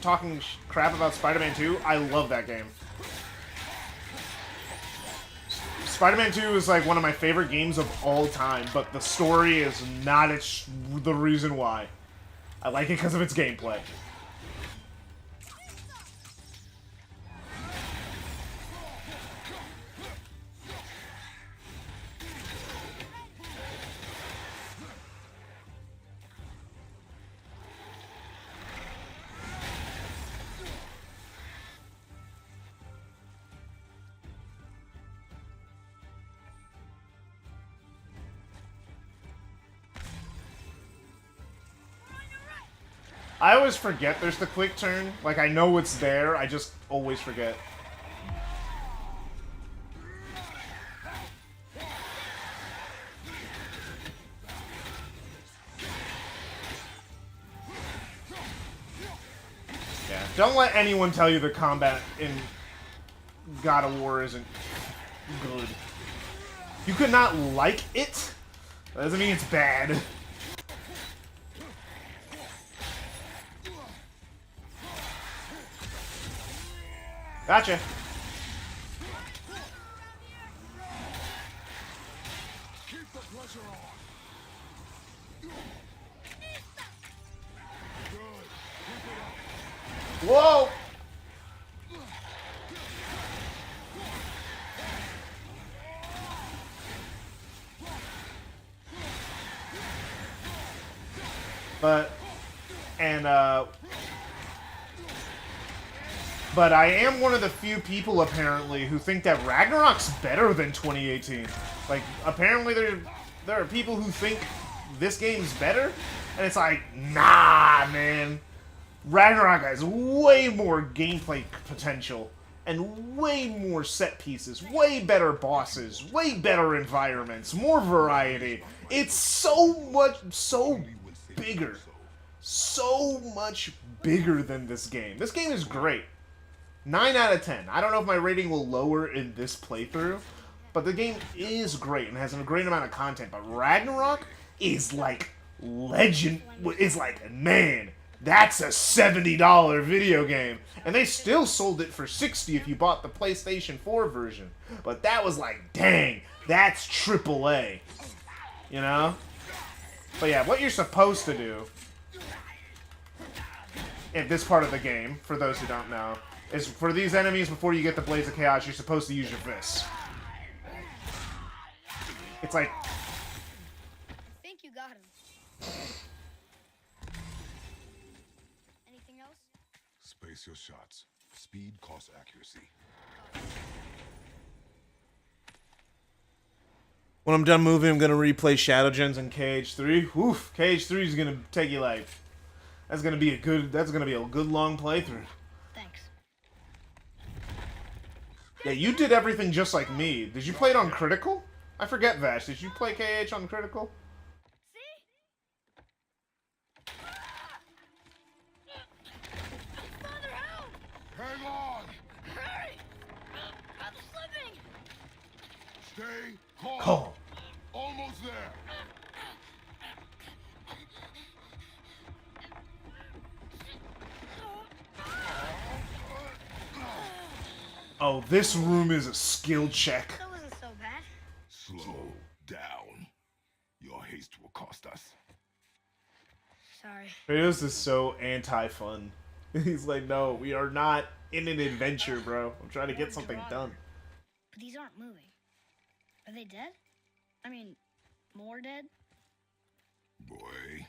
talking crap about Spider-Man 2. I love that game. Spider-Man 2 is like one of my favorite games of all time, but the story is not the reason why. I like it because of its gameplay. I always forget there's the quick turn. Like, I know it's there, I just always forget. Yeah, don't let anyone tell you the combat in God of War isn't good. You could not like it. That doesn't mean it's bad. Gotcha. Keep the pressure on. Good. Keep it up. Whoa! But I am one of the few people, apparently, who think that Ragnarok's better than 2018. Like, apparently there are people who think this game's better, and it's like, nah, man. Ragnarok has way more gameplay potential, and way more set pieces, way better bosses, way better environments, more variety. It's so bigger. So much bigger than this game. This game is great. 9 out of 10. I don't know if my rating will lower in this playthrough, but the game is great and has a great amount of content. But Ragnarok is like legend. Is like, man, that's a $70 video game, and they still sold it for $60 if you bought the PlayStation 4 version. But that was like, dang, that's AAA. You know? But yeah, what you're supposed to do in this part of the game, for those who don't know, is for these enemies, before you get the Blades of Chaos, you're supposed to use your fists. It's like... I think you got him. Anything else? Space your shots. Speed costs accuracy. When I'm done moving, I'm going to replay Shadow Gens and KH3. Oof, KH3 is going to take you like... That's going to be a good long playthrough. Thanks. Yeah, you did everything just like me. Did you play it on critical? I forget, Vash. Did you play KH on critical? See? Father, help! Hang on! Hurry! I'm slipping! Stay calm. Calm. Almost there. Oh, this room is a skill check. That wasn't so bad. Slow down. Your haste will cost us. Sorry. Kratos is so anti-fun. He's like, no, we are not in an adventure, bro. I'm trying to get something done. But these aren't moving. Are they dead? I mean, more dead? Boy.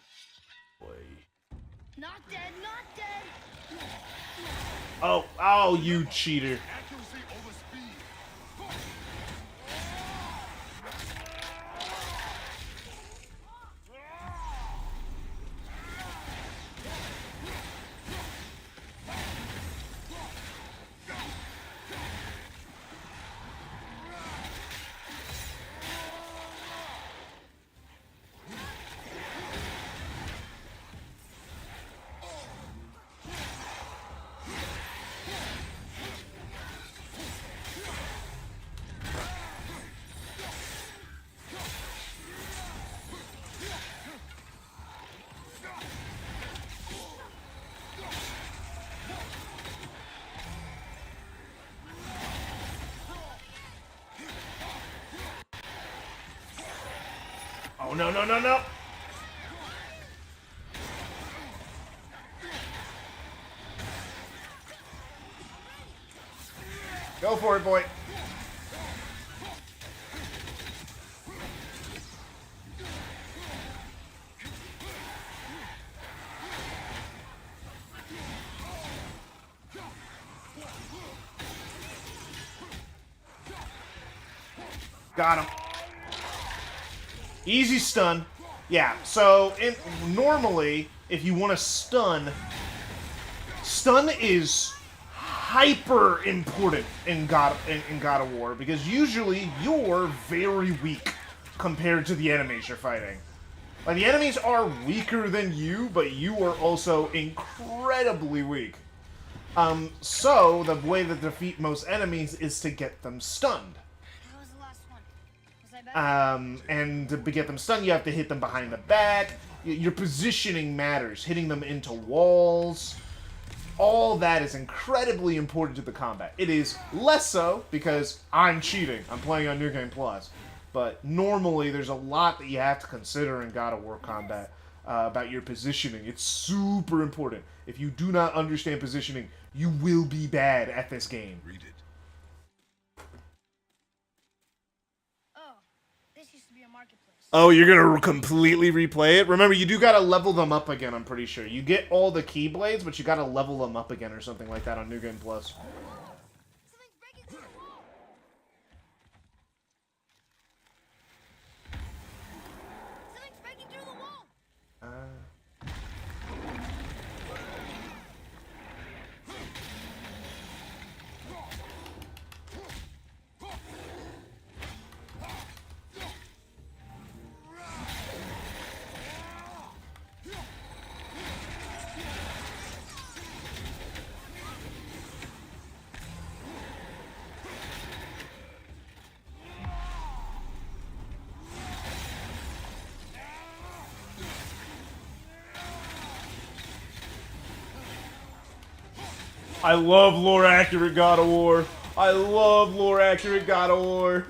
Not dead, not dead! Oh, you cheater. Accuracy over speed. Oh, no, no, no, no. Go for it, boy. Got him. Easy stun. Yeah, so normally, if you want to stun is hyper important in God of War, because usually you're very weak compared to the enemies you're fighting. Like, the enemies are weaker than you, but you are also incredibly weak. So the way to defeat most enemies is to get them stunned. That was the last one. Was I better? And to get them stunned, you have to hit them behind the back. Your positioning matters. Hitting them into walls. All that is incredibly important to the combat. It is less so because I'm cheating. I'm playing on New Game Plus. But normally there's a lot that you have to consider in God of War combat about your positioning. It's super important. If you do not understand positioning, you will be bad at this game. Read it. Oh, this used to be a marketplace. Oh, you're gonna completely replay it? Remember, you do gotta level them up again, I'm pretty sure. You get all the Keyblades, but you gotta level them up again or something like that on New Game Plus. Something's breaking through the wall. Something's breaking through the wall. I love lore-accurate God of War. I love lore-accurate God of War.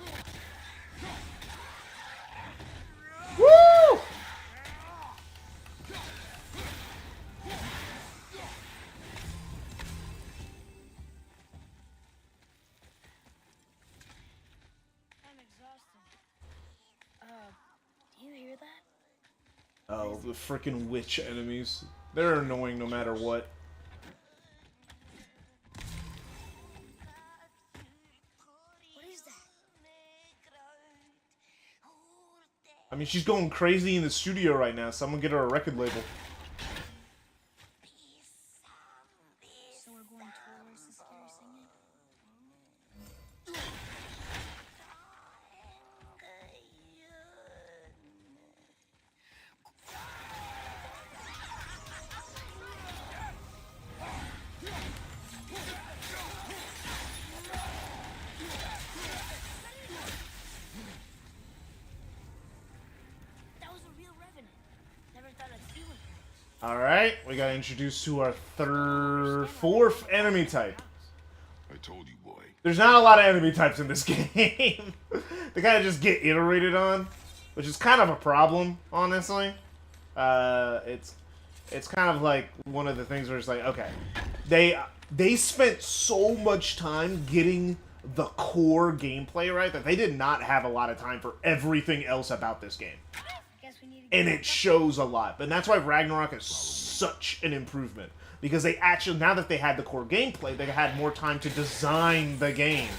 Woo! I'm exhausted. Do you hear that? Oh, the freaking witch enemies. They're annoying no matter what. What is that? I mean, she's going crazy in the studio right now. Someone get her a record label. So we're going towards the scary singing? That was a real revenant. Never thought I'd see one of those. Alright, we got introduced to our fourth enemy type. I told you, boy. There's not a lot of enemy types in this game. They kind of just get iterated on, which is kind of a problem, honestly. It's kind of like one of the things where it's like, okay, they spent so much time getting the core gameplay right that they did not have a lot of time for everything else about this game. Guess we need to And it shows a lot. But that's why Ragnarok is such an improvement. Because they actually, now that they had the core gameplay, they had more time to design the game.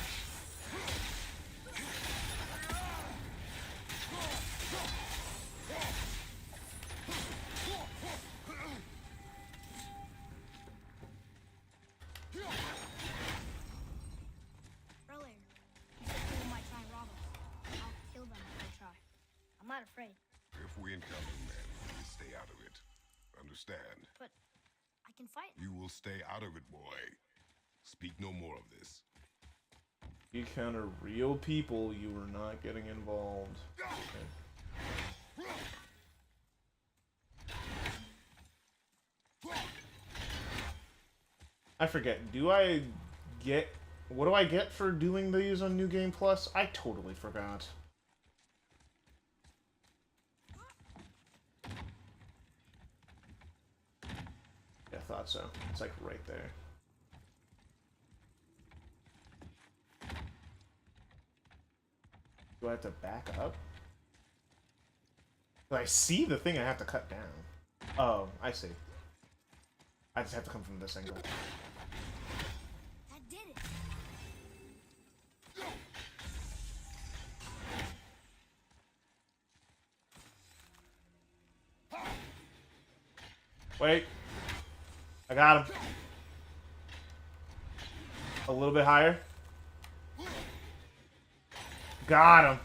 Earlier, you said people might try and rob us. I'll kill them if they try. I'm not afraid, If we encounter men, we stay out of it. Understand? but I can fight. You will stay out of it, boy. Speak no more of this. If you encounter real people, you are not getting involved. Okay. I forget. Do I get... What do I get for doing these on New Game Plus? I totally forgot. Yeah, I thought so. It's like right there. Do I have to back up? Do I see the thing I have to cut down? Oh, I see. I just have to come from this angle. That did it. Wait. I got him. A little bit higher. Got him.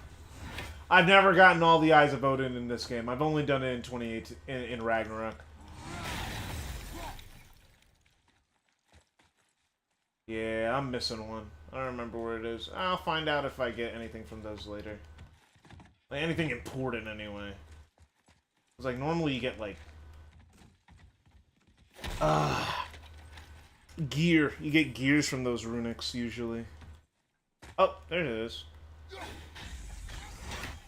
I've never gotten all the Eyes of Odin in this game. I've only done it in 28 in Ragnarok. Yeah, I'm missing one. I don't remember where it is. I'll find out if I get anything from those later. Like, anything important, anyway. It's like, normally you get, like... gear. You get gears from those runics, usually. Oh, there it is.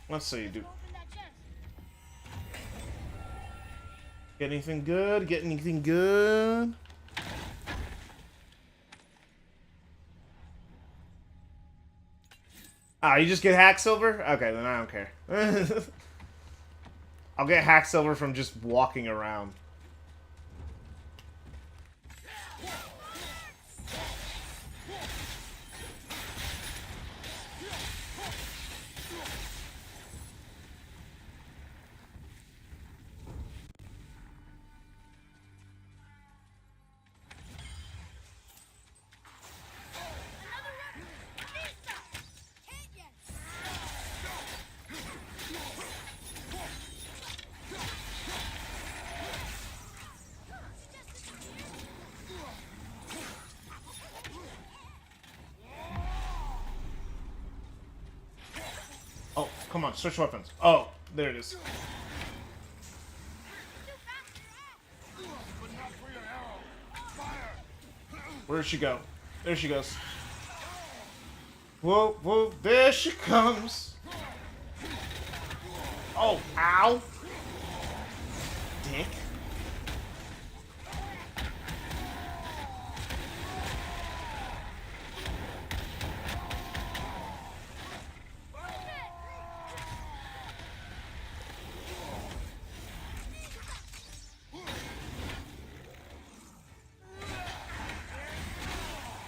Let's see, dude. Get anything good? Get anything good? Ah, you just get hack silver? Okay, then I don't care. I'll get hack silver from just walking around. Oh, come on, switch weapons. Oh, there it is. Where'd she go? There she goes. Whoa, whoa, there she comes. Oh, ow. Dick.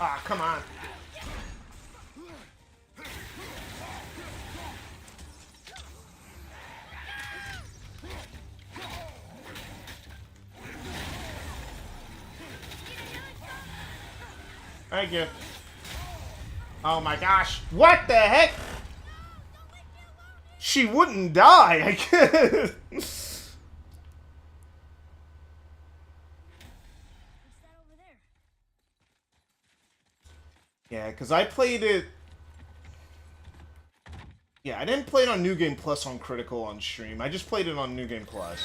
Ah, come on. Thank you. Oh my gosh. What the heck? She wouldn't die. I can't. Yeah, because I played it... Yeah, I didn't play it on New Game Plus on Critical on stream. I just played it on New Game Plus.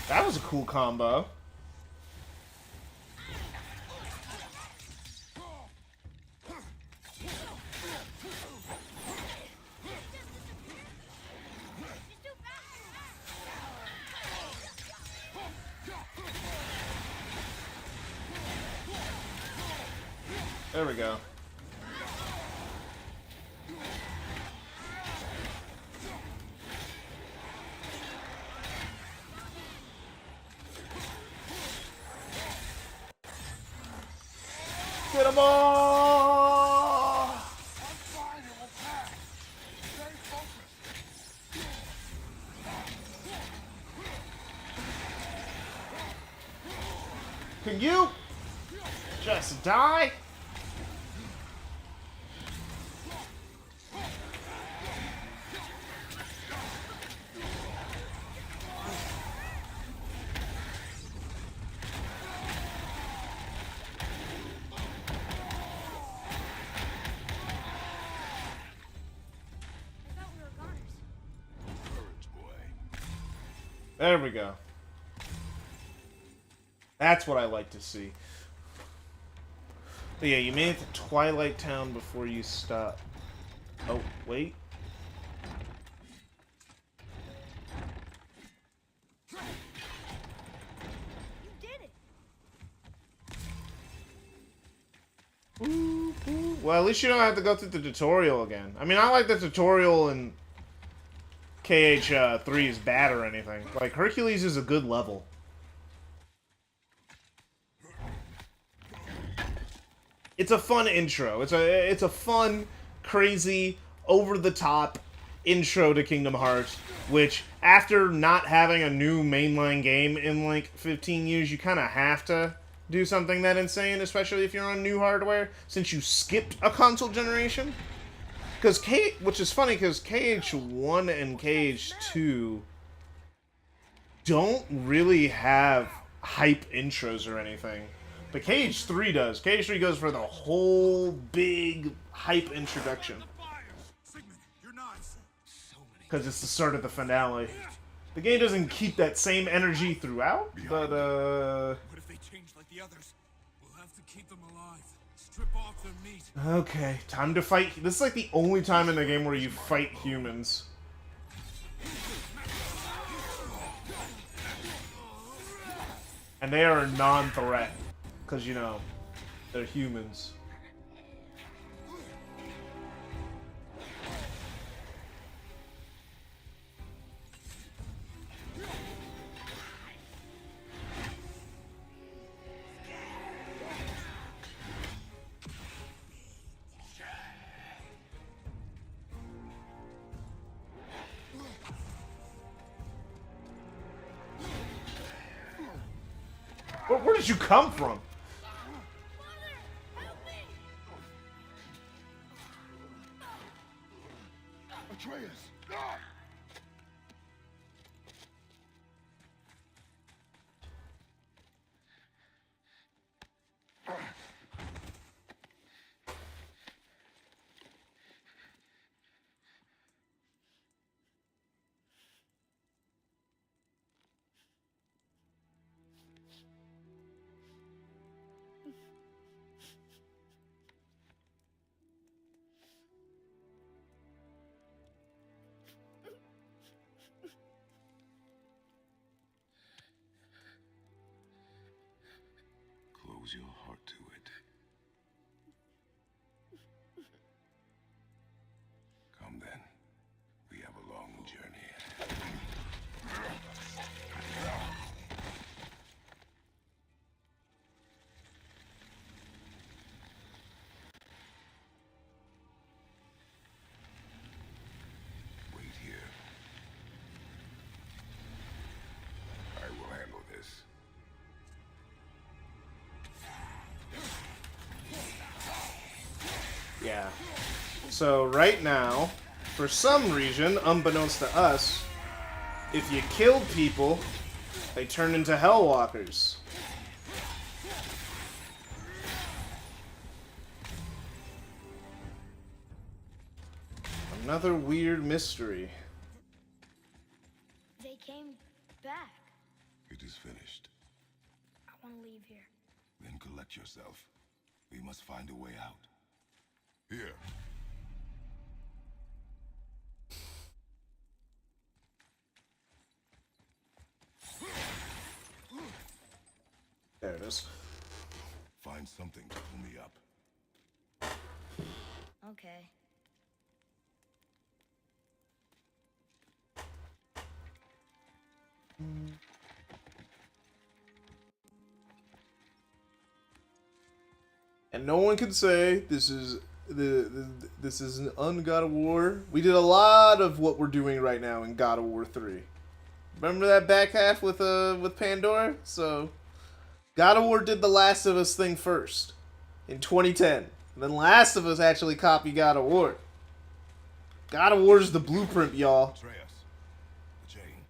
That was a cool combo. There we go. Get them all! Can you just die? There we go. That's what I like to see. But yeah, you made it to Twilight Town before you stop. Oh, wait. You did it. Ooh, ooh. Well, at least you don't have to go through the tutorial again. I mean, I like the tutorial in KH3 is bad or anything. Like, Hercules is a good level. It's a fun intro. It's a fun, crazy, over-the-top intro to Kingdom Hearts, which, after not having a new mainline game in, like, 15 years, you kind of have to do something that insane, especially if you're on new hardware, since you skipped a console generation. Which is funny, because KH1 and KH2 don't really have hype intros or anything. But KH3 does. KH3 goes for the whole big hype introduction. Because it's the start of the finale. The game doesn't keep that same energy throughout, but What if they change like the others? We'll have to keep them alive. Strip off their meat. okay, time to fight. This is like the only time in the game where you fight humans. And they are a non-threat. Because, you know, they're humans. Where did you come from? Atreus! Close your heart to it. Come then. We have a long journey. Wait here. I will handle this. Yeah. So right now, for some reason, unbeknownst to us, if you killed people, they turn into Hellwalkers. Another weird mystery. They came back. It is finished. I want to leave here. Then collect yourself. We must find a way out. Here. There it is. Find something to pull me up. Okay. And no one can say this is this is an un-God of War. We did a lot of what we're doing right now in God of War 3. Remember that back half with Pandora? So God of War did the Last of Us thing first in 2010. Then Last of Us actually copied God of War. God of War is the blueprint, y'all. Atreus. Jane.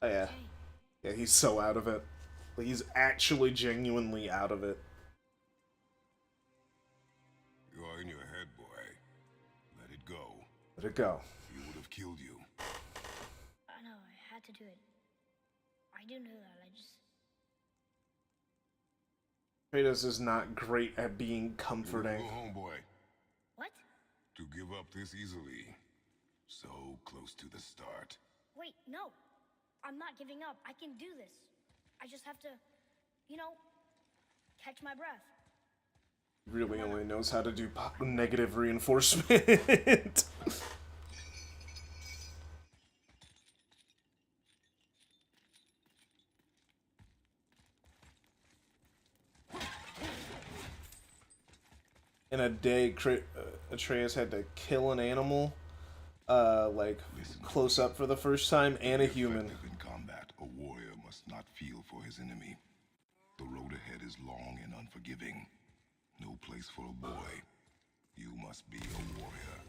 Oh yeah. Yeah, he's so out of it. Like, he's actually genuinely out of it. You are in your head, boy. Let it go. Let it go. He would have killed you. I know, I had to do it. I do know that, I just... Kratos is not great at being comforting. Go home, boy. What? To give up this easily. So close to the start. Wait, no. I'm not giving up. I can do this. I just have to, you know, catch my breath. Really only knows how to do negative reinforcement. In a day, Atreus had to kill an animal, like, close up for the first time, and a human. Effective in combat, a warrior must not feel for his enemy. The road ahead is long and unforgiving. No place for a boy. You must be a warrior.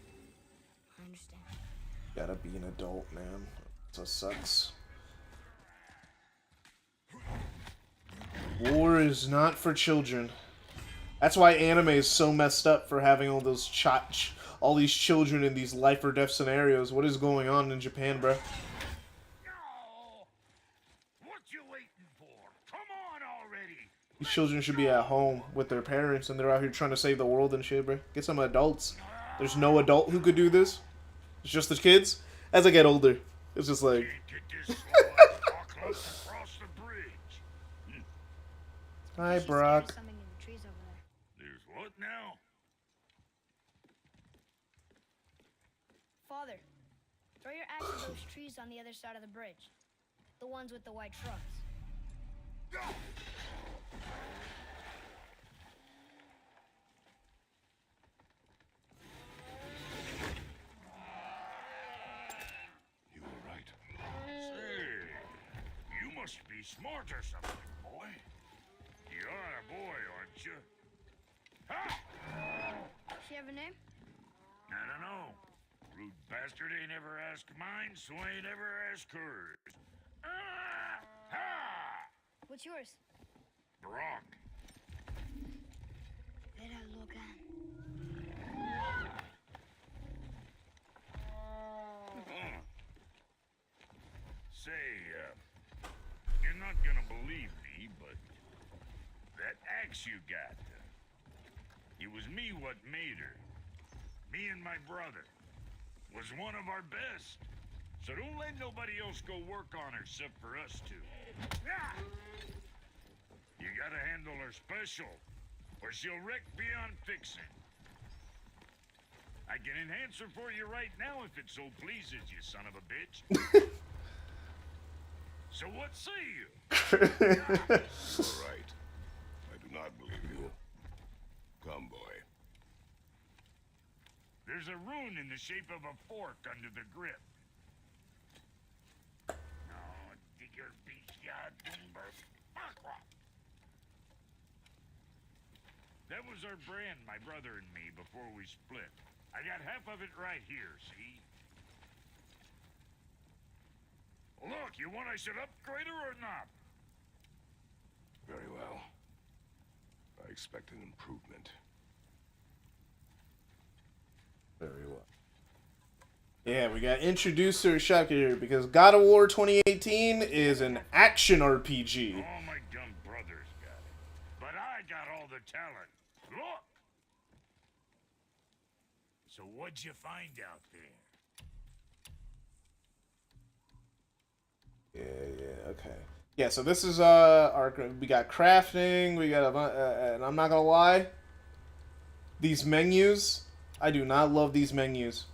I understand. Gotta be an adult, man. So sucks. War is not for children. That's why anime is so messed up for having all those all these children in these life or death scenarios. What is going on in Japan, bro? No! What you waiting for? Come on already! These children should be at home with their parents, and they're out here trying to save the world and shit, bro. Get some adults. There's no adult who could do this. It's just the kids. As I get older, it's just like... Can't get this slow apocalypse across the bridge. Hi, She Brock. scared something in the trees over there. There's what now? Father, throw your axe at those trees on the other side of the bridge. The ones with the white trunks. You were right. Say, you must be smart or something, boy. You are a boy, aren't you? Ha! She have a name? I don't know. Rude bastard ain't ever asked mine, so ain't ever asked hers. Ah! Ha! What's yours? Brock. Logan. Say, you're not gonna believe me, but that axe you got, it was me what made her. Me and my brother. Was one of our best. So don't let nobody else go work on her except for us two. Ah! You gotta handle her special, or she'll wreck beyond fixing. I can enhance her for you right now if it so pleases you, son of a bitch. So what say you? All right. I do not believe you. Come, boy. There's a rune in the shape of a fork under the grip. Oh, digger beast, ya dumber fuck. That was our brand, my brother and me, before we split. I got half of it right here, see? Look, you want I should upgrade her or not? Very well. I expect an improvement. Very well. Yeah, we got introducer shock here because God of War 2018 is an action RPG. All my dumb brothers got it. But I got all the talent. Look! So what'd you find out there? Yeah, okay. Yeah, so this is we got crafting, we got and I'm not gonna lie, these menus, I do not love these menus.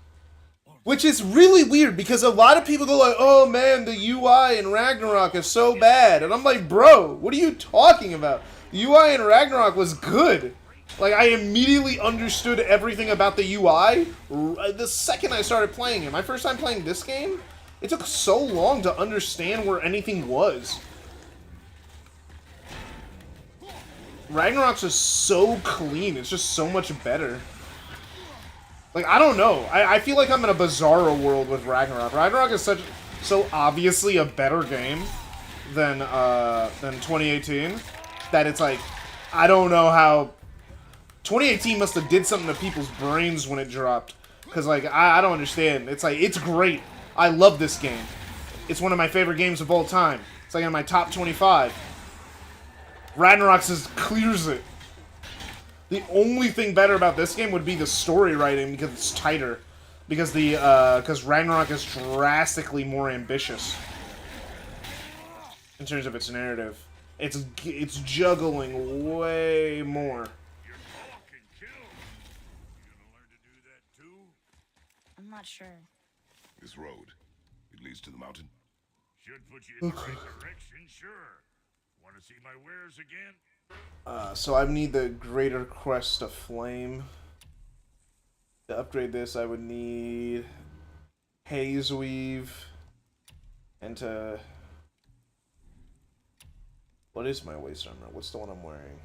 Which is really weird because a lot of people go like, oh man, the UI in Ragnarok is so bad. And I'm like, bro, what are you talking about? The UI in Ragnarok was good. Like, I immediately understood everything about the UI the second I started playing it. My first time playing this game, it took so long to understand where anything was. Ragnarok's just so clean. It's just so much better. Like, I don't know. I feel like I'm in a bizarro world with Ragnarok. Ragnarok is so obviously a better game than 2018 that it's like, I don't know how... 2018 must have did something to people's brains when it dropped. Because, like, I don't understand. It's like, it's great. I love this game. It's one of my favorite games of all time. It's like in my top 25. Ragnarok just clears it. The only thing better about this game would be the story writing because it's tighter. Because because Ragnarok is drastically more ambitious in terms of its narrative. It's juggling way more. Your dog can kill. You gonna learn to do that too? I'm not sure. This road, it leads to the mountain. Should put you in the right direction, sure. Want to see my wares again? So I need the Greater Crest of Flame. To upgrade this, I would need Haze Weave. And to... What is my waist armor? What's the one I'm wearing?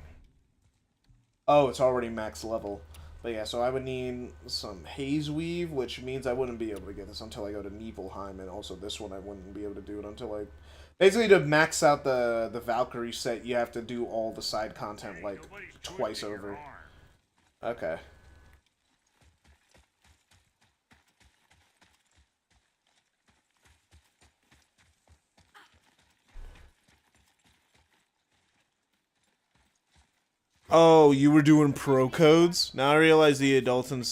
Oh, it's already max level. But yeah, so I would need some haze weave, which means I wouldn't be able to get this until I go to Nibelheim, and also this one I wouldn't be able to do it until I... Basically, to max out the Valkyrie set, you have to do all the side content, like, twice over. Okay. Oh, you were doing pro codes? Now I realize the adults in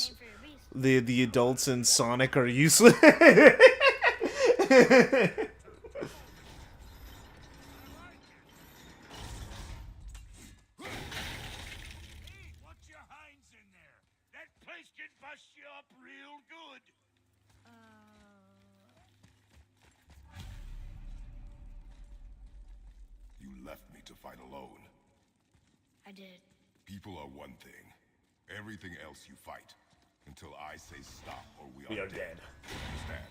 the adults in Sonic are useless. What's your hinds in there? That place can bust you up real good. You left me to fight alone. I did. People are one thing. Everything else you fight. Until I say stop or We are dead. Understand?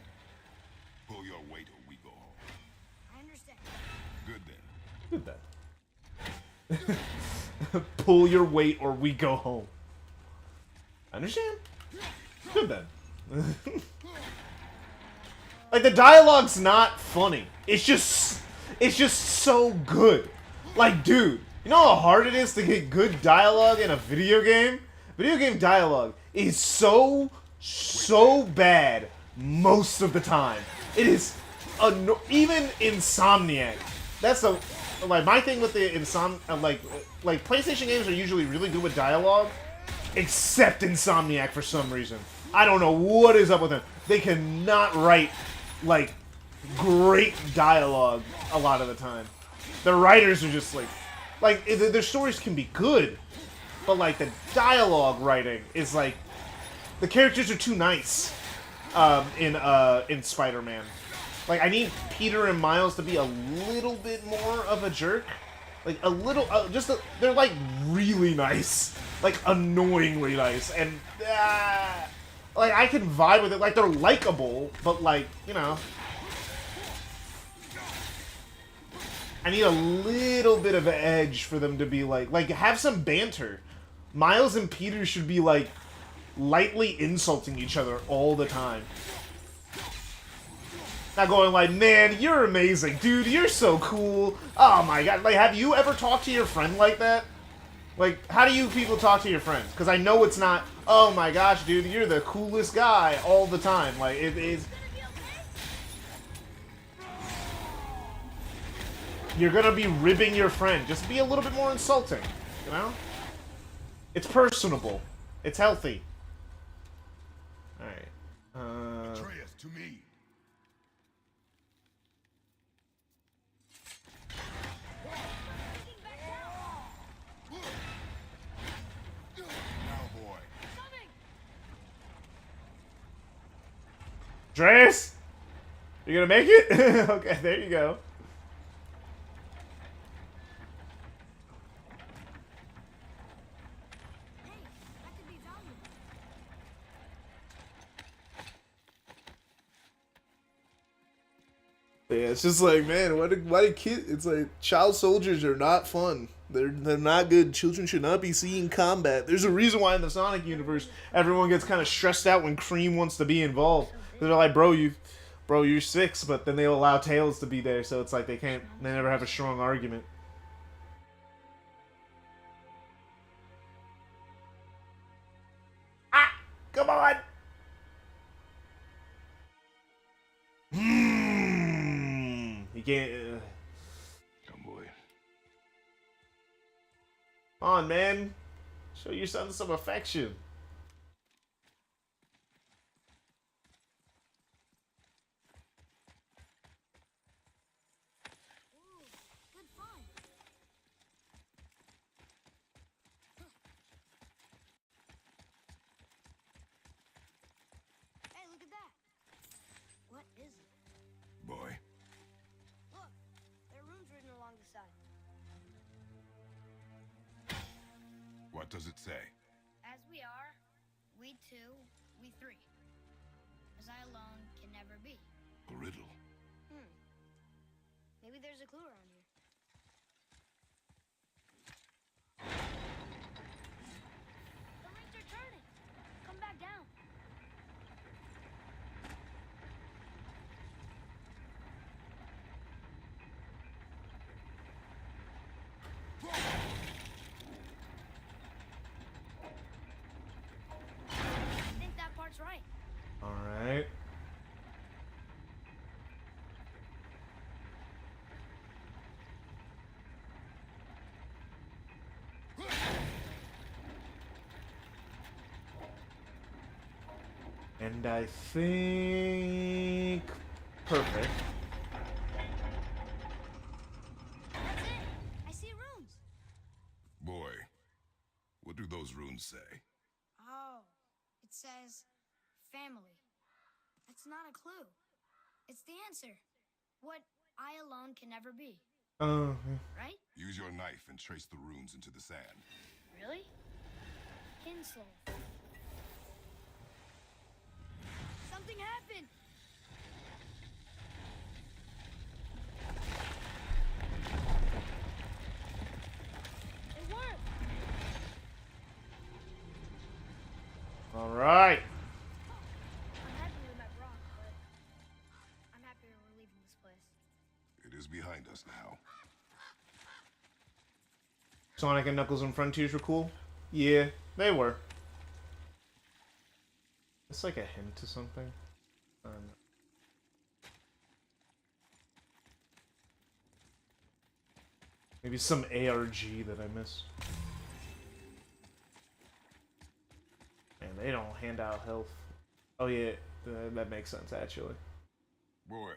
Pull your weight or we go home. I understand. Good then. Good then. Pull your weight or we go home. Understand? Good then. Like, the dialogue's not funny. It's just so good. Like, dude, you know how hard it is to get good dialogue in a video game? Video game dialogue is so bad most of the time. It is even Insomniac. That's the like my thing with the like PlayStation games are usually really good with dialogue, except Insomniac for some reason. I don't know what is up with them. They cannot write like great dialogue a lot of the time. The writers are just like their stories can be good, but like the dialogue writing is like the characters are too nice in Spider-Man. Like, I need Peter and Miles to be a little bit more of a jerk. Like, a little, they're like really nice. Like, annoyingly nice. And, like, I can vibe with it. Like, they're likable, but like, you know. I need a little bit of an edge for them to be like, have some banter. Miles and Peter should be like, lightly insulting each other all the time. Not going like, man, you're amazing. Dude, you're so cool. Oh my god. Like, have you ever talked to your friend like that? Like, how do you people talk to your friends? Because I know it's not, oh my gosh, dude, you're the coolest guy all the time. Like, it is... You're gonna be ribbing your friend. Just be a little bit more insulting, you know? It's personable. It's healthy. Alright. Atreus, to me. Now, boy. Dreas? You gonna make it? Okay, there you go. Yeah, it's just like, man, why do kids? It's like child soldiers are not fun. They're not good. Children should not be seeing combat. There's a reason why in the Sonic universe everyone gets kind of stressed out when Cream wants to be involved. They're like, bro, you're 6, but then they allow Tails to be there, so it's like they never have a strong argument. Ah, come on. You can't. Come, boy. Come on, man. Show your son some affection. Ooh, good fun. Hey, look at that. What is it? Boy. Look, there are runes written along the side. What does it say? As we are, we two, we three. As I alone can never be. A riddle. Maybe there's a clue around here. The rings are turning. And I think... Perfect. That's it. I see runes. Boy, what do those runes say? Oh, it says family. That's not a clue. It's the answer. What I alone can never be. Oh, Right? Use your knife and trace the runes into the sand. Really? Kinslow. Something happened. It worked. all right. I'm happy we met Brock, but I'm happier we're leaving this place. It is behind us now. Sonic and Knuckles and Frontiers were cool. Yeah, they were. It's like a hint to something. I don't know. Maybe some ARG that I missed. Man, they don't hand out health. Oh yeah, that makes sense actually. Boy,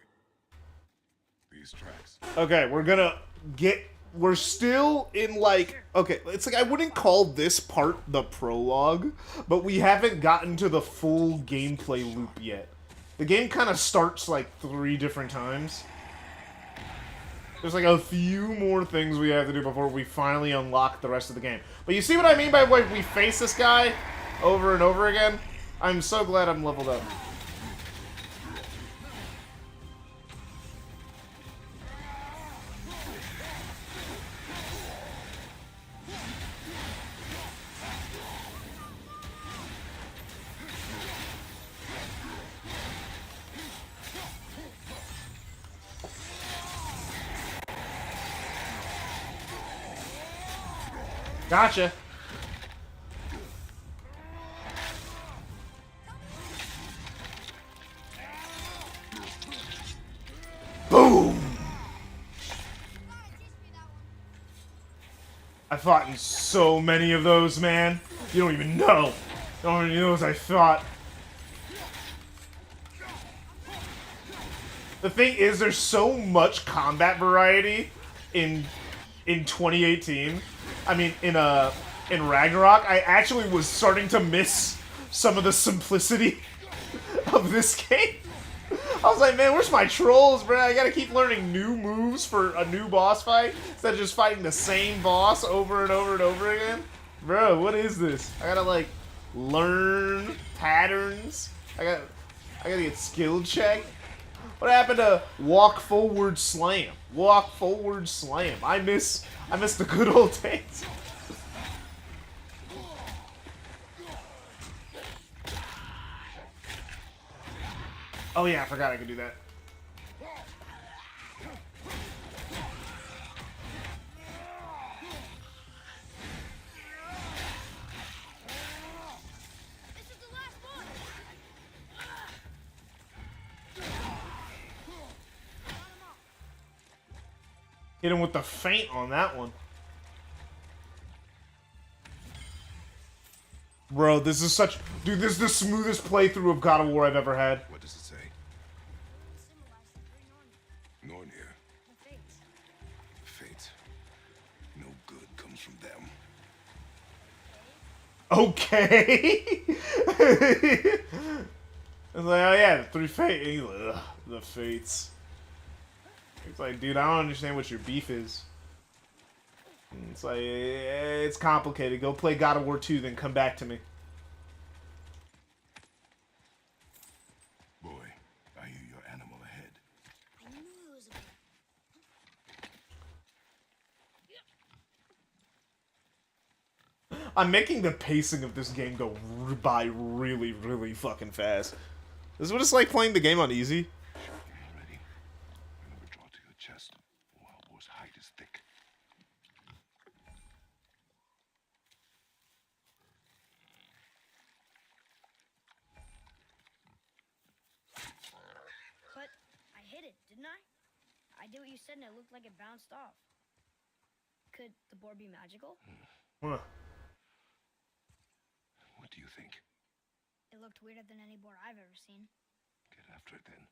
these tracks. Okay, we're gonna get. We're still in like. Okay, it's like I wouldn't call this part the prologue, but we haven't gotten to the full gameplay loop yet. The game kind of starts like 3 different times. There's like a few more things we have to do before we finally unlock the rest of the game. But you see what I mean by when we face this guy over and over again? I'm so glad I'm leveled up. Gotcha. Boom! I fought in so many of those, man. You don't even know. You don't even know as I fought. The thing is, there's so much combat variety in 2018. I mean, in Ragnarok, I actually was starting to miss some of the simplicity of this game. I was like, man, where's my trolls, bro? I gotta keep learning new moves for a new boss fight instead of just fighting the same boss over and over and over again. Bro, what is this? I gotta like learn patterns. I gotta get skill check. What happened to walk forward slam? Walk forward slam. I miss the good old days. Oh yeah, I forgot I could do that. This is the last one. Hit him with the feint on that one. Bro, this is such... Dude, this is the smoothest playthrough of God of War I've ever had. What does it say? Symbolize the three Nornir. Nornir. The fates. Fate. No good comes from them. Okay. It's like, oh yeah, the 3 fates. He's like, ugh, the fates. It's like, dude, I don't understand what your beef is. And it's like, it's complicated. Go play God of War 2, then come back to me. Boy, I hear your animal ahead. I knew it was a I'm making the pacing of this game go by really, really fucking fast. This is what it's like playing the game on easy. Ready? And withdraw to your chest. Wild boar's hide is thick. But I hit it, didn't I? I did what you said and it looked like it bounced off. Could the board be magical? Huh. What do you think? It looked weirder than any boar I've ever seen. Get after it then.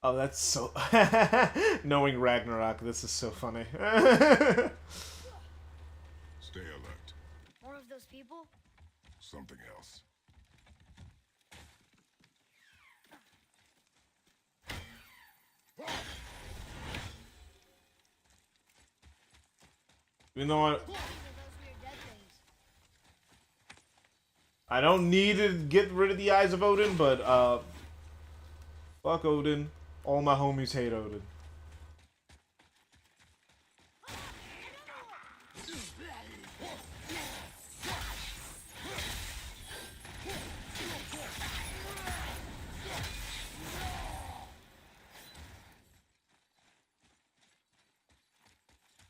Oh, that's so... Knowing Ragnarok, this is so funny. Stay alert. More of those people? Something else. You know what? These are those weird dead things. I don't need to get rid of the Eyes of Odin, but, fuck Odin. All my homies hate Odin.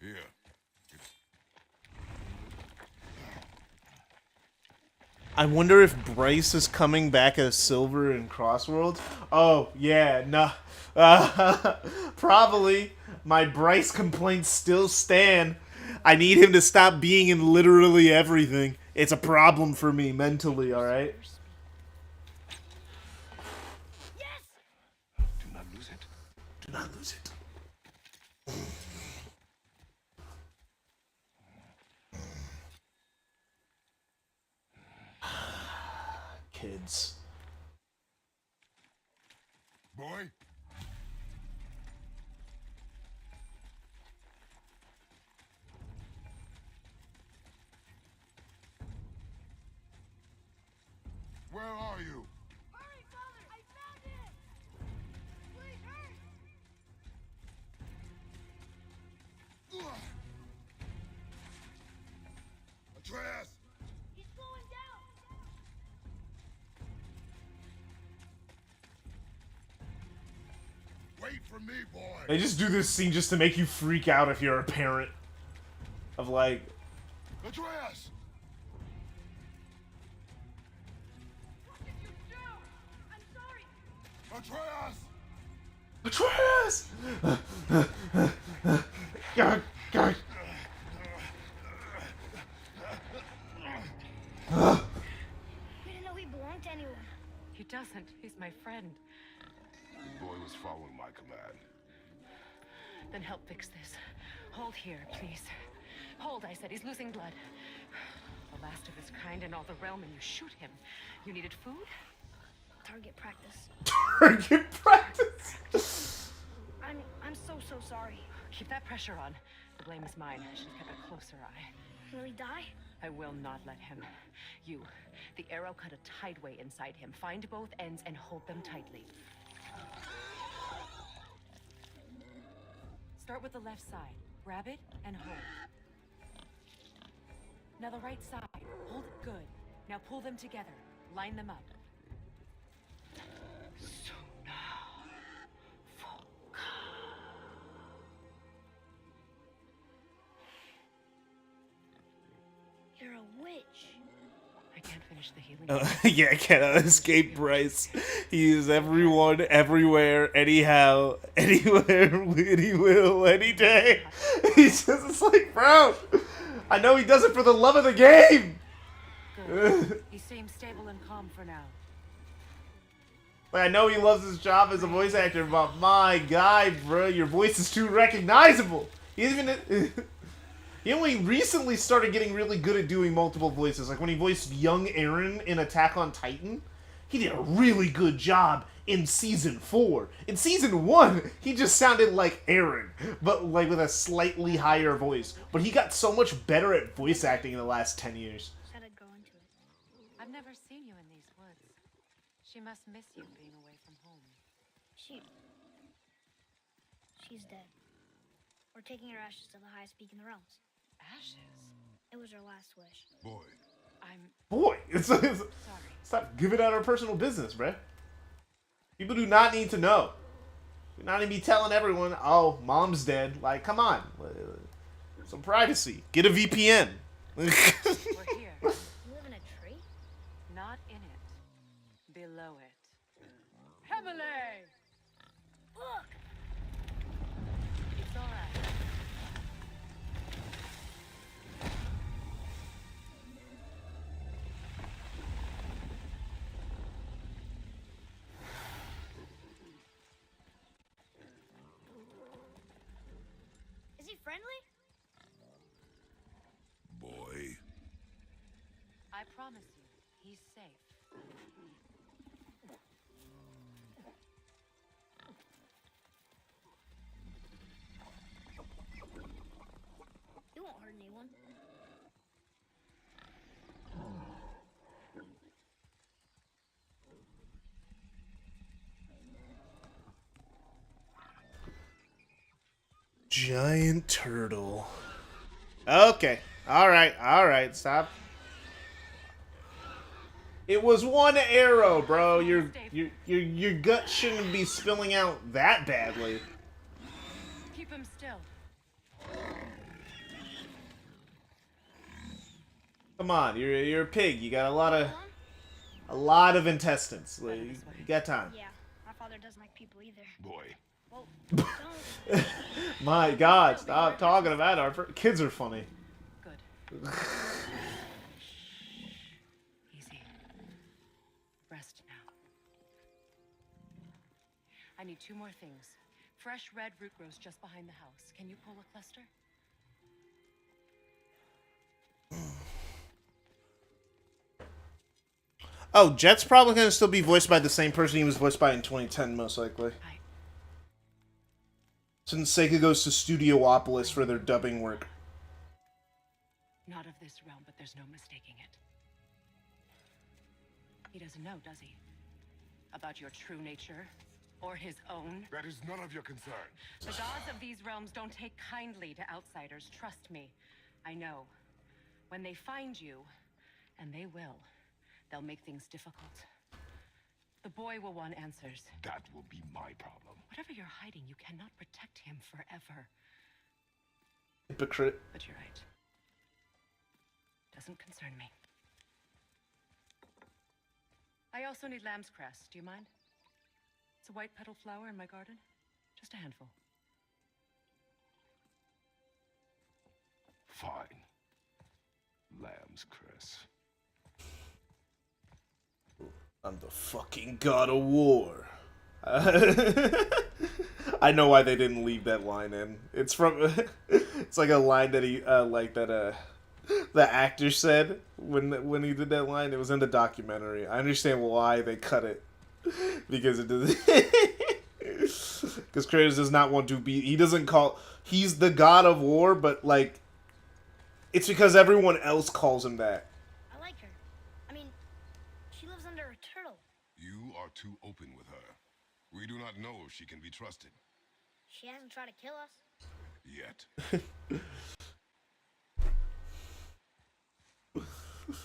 Here. I wonder if Bryce is coming back as Silver in Crossworlds. Oh, yeah, no. Probably. My Bryce complaints still stand. I need him to stop being in literally everything. It's a problem for me mentally, alright? Yes! Do not lose it. Do not lose it. Kids. Boy? Where are you? Hurry, Father! I found it! Please, hurry! Atreus! He's slowing down! Wait for me, boy! They just do this scene just to make you freak out if you're a parent. Of like, Atreus! What did you do? I'm sorry! Atreus! Atreus! God, God. We didn't know he belonged to anyone. He doesn't. He's my friend. The boy was following my command. Then help fix this. Hold here, please. Hold, I said. He's losing blood. The last of his kind in all the realm, and you shoot him. You needed food? Target practice. Target practice. I'm so sorry. Keep that pressure on. The blame is mine. I should have kept a closer eye. Will he die? I will not let him. You, the arrow cut a tideway inside him. Find both ends and hold them tightly. Start with the left side. Grab it and hold. Now the right side. Hold it good. Now pull them together. Line them up. So now, You're a witch. I can't finish the healing. Yeah, I cannot escape Bryce. He is everyone, everywhere, anyhow, anywhere, when he will, any day. He's just it's like, bro, I know he does it for the love of the game. Good. He seems stable and calm for now. Like, I know he loves his job as a voice actor, but my God, bro, your voice is too recognizable. He even he only recently started getting really good at doing multiple voices. Like when he voiced young Eren in Attack on Titan, he did a really good job in season 4. In season 1, he just sounded like Eren, but like with a slightly higher voice. But he got so much better at voice acting in the last 10 years. Said I'd go into it. I've never seen you in these woods. She must miss you being away from home. She's dead. We're taking her ashes to the highest peak in the realms. Ashes? It was her last wish. Boy. I'm Boy, sorry. stop giving out our personal business, bruh. People do not need to know. Do not need to be telling everyone, oh, mom's dead. Like, come on. Some privacy. Get a VPN. We're here. You live in a tree? Not in it. Below it. Hemele! Look! It's all right. friendly? Boy. I promise you, he's safe. He won't hurt anyone. Giant turtle. Okay. Alright, stop. It was one arrow, bro. Your gut shouldn't be spilling out that badly. Keep him still. Come on, you're a pig. You got a lot of intestines. Like, you got time. Yeah, my father doesn't like people either. Boy. Well, don't. My God, stop talking about our kids are funny. Good. Easy. Rest now. I need 2 more things. Fresh red root grows just behind the house. Can you pull a cluster? Oh, Jet's probably going to still be voiced by the same person he was voiced by in 2010, most likely. Right. Since Sega goes to Studiopolis for their dubbing work. Not of this realm, but there's no mistaking it. He doesn't know, does he? About your true nature? Or his own? That is none of your concern. The gods of these realms don't take kindly to outsiders, trust me. I know. When they find you, and they will, they'll make things difficult. The boy will want answers. That will be my problem. Whatever you're hiding, you cannot protect him forever. Hypocrite. But you're right. Doesn't concern me. I also need lamb's cress. Do you mind? It's a white petal flower in my garden. Just a handful. Fine. Lamb's cress. I'm the fucking God of War. I know why they didn't leave that line in. It's from. It's like a line that he the actor said when he did that line. It was in the documentary. I understand why they cut it because it doesn't. Because Kratos does not want to be. He doesn't call. He's the God of War, but like, it's because everyone else calls him that. I like her. I mean, she lives under a turtle. You are too open with her. We do not know if she can be trusted. She hasn't tried to kill us. Yet.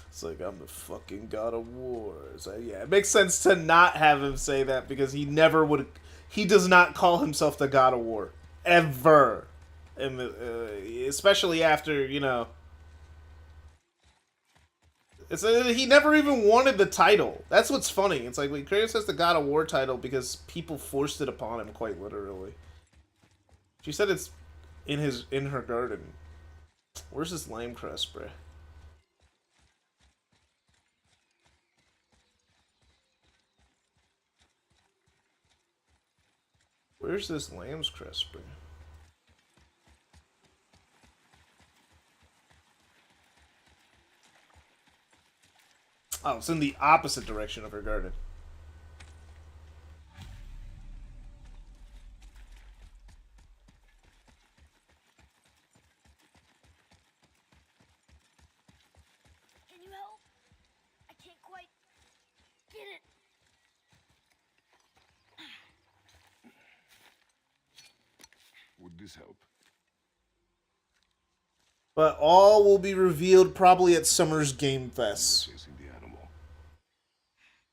It's like, I'm the fucking God of War. So yeah, it makes sense to not have him say that because he never would. He does not call himself the God of War ever, and especially after he never even wanted the title. That's what's funny. It's like Kratos has the God of War title because people forced it upon him, quite literally. She said it's in her garden. Where's this lime crust, bruh? Where's this lamb's crest, bruh? Oh, it's in the opposite direction of her garden. Can you help? I can't quite get it. Would this help? But all will be revealed probably at Summer's Game Fest. Chasing the animal.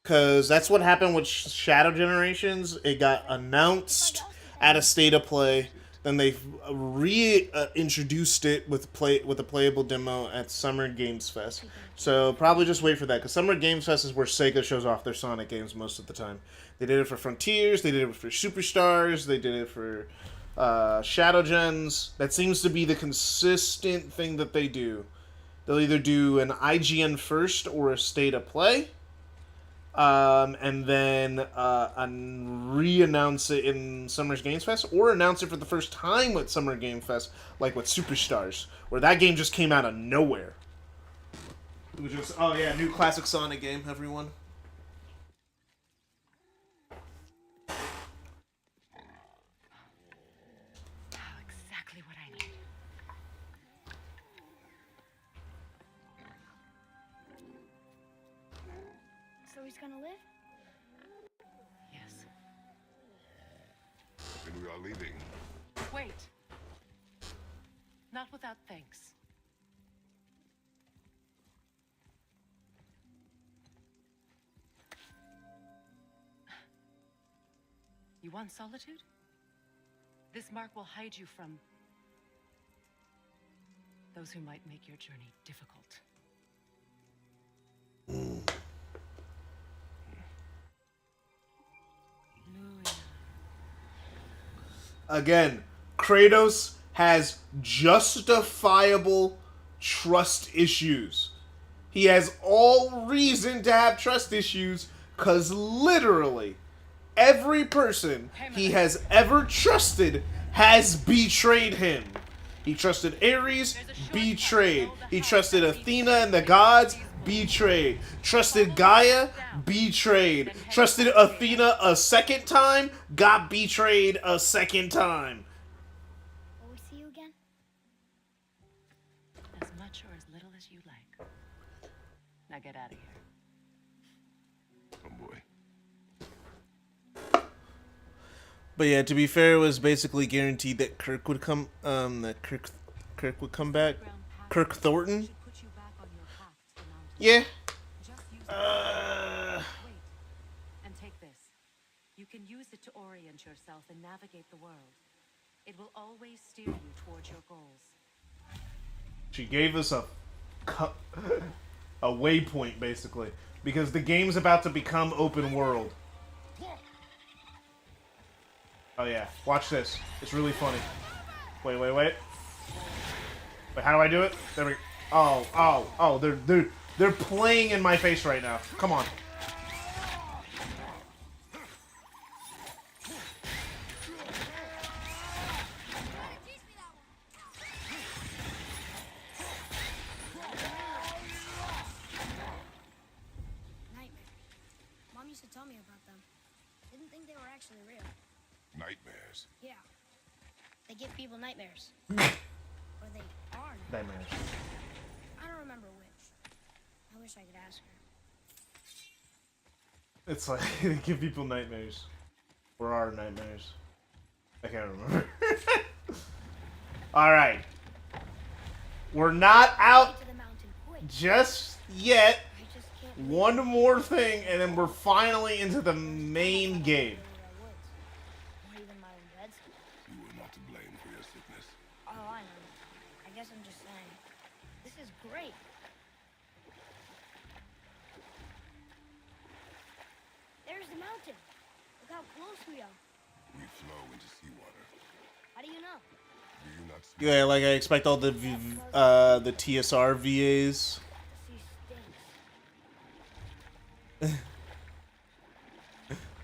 Because that's what happened with Shadow Generations. It got announced at a State of Play. Then they reintroduced it with a playable demo at Summer Games Fest. So probably just wait for that. Because Summer Games Fest is where Sega shows off their Sonic games most of the time. They did it for Frontiers. They did it for Superstars. They did it for Shadow Gens. That seems to be the consistent thing that they do. They'll either do an IGN first or a State of Play. and then re-announce it in Summer's Games Fest, or announce it for the first time with Summer Game Fest, like with Superstars, where that game just came out of nowhere. It was just, oh yeah, new classic Sonic game, everyone. Oh, exactly what I need. So he's gonna live? Yes. Then we are leaving. Wait. Not without thanks. You want solitude? This mark will hide you from those who might make your journey difficult. Again, Kratos has justifiable trust issues. He has all reason to have trust issues, because literally every person he has ever trusted has betrayed him. He trusted Ares, betrayed. He trusted Athena and the gods, betrayed. Trusted Gaia, betrayed. Trusted Athena a second time, got betrayed a second time. Will we see you again? As much or as little as you like. Now get out of here. Oh boy. But yeah, to be fair, it was basically guaranteed that Kirk would come. Kirk would come back. Kirk Thornton. Yeah. And take this. You can use it to orient yourself and navigate the world. It will always steer you towards your goals. She gave us a waypoint basically, because the game's about to become open world. Oh yeah, watch this. It's really funny. Wait. Wait, how do I do it? There we. Oh, they're playing in my face right now. Come on. Nightmares. Mom used to tell me about them. Didn't think they were actually real. Nightmares. Yeah. They give people nightmares. Or they are Nightmares. I don't remember which. I wish I could ask her. It's like they give people nightmares. Or are nightmares. I can't remember. Alright. We're not out To the mountain, quick. just yet. I just can't One more thing, and then we're finally into the main game. Not even my own beds. You were not to blame for your sickness. Oh, I know. I guess I'm just saying. This is great. There's the mountain. Look how close we are. We flow into seawater. How do you know? Do you not see? Yeah, like I expect all the TSR VAs. The sea stinks.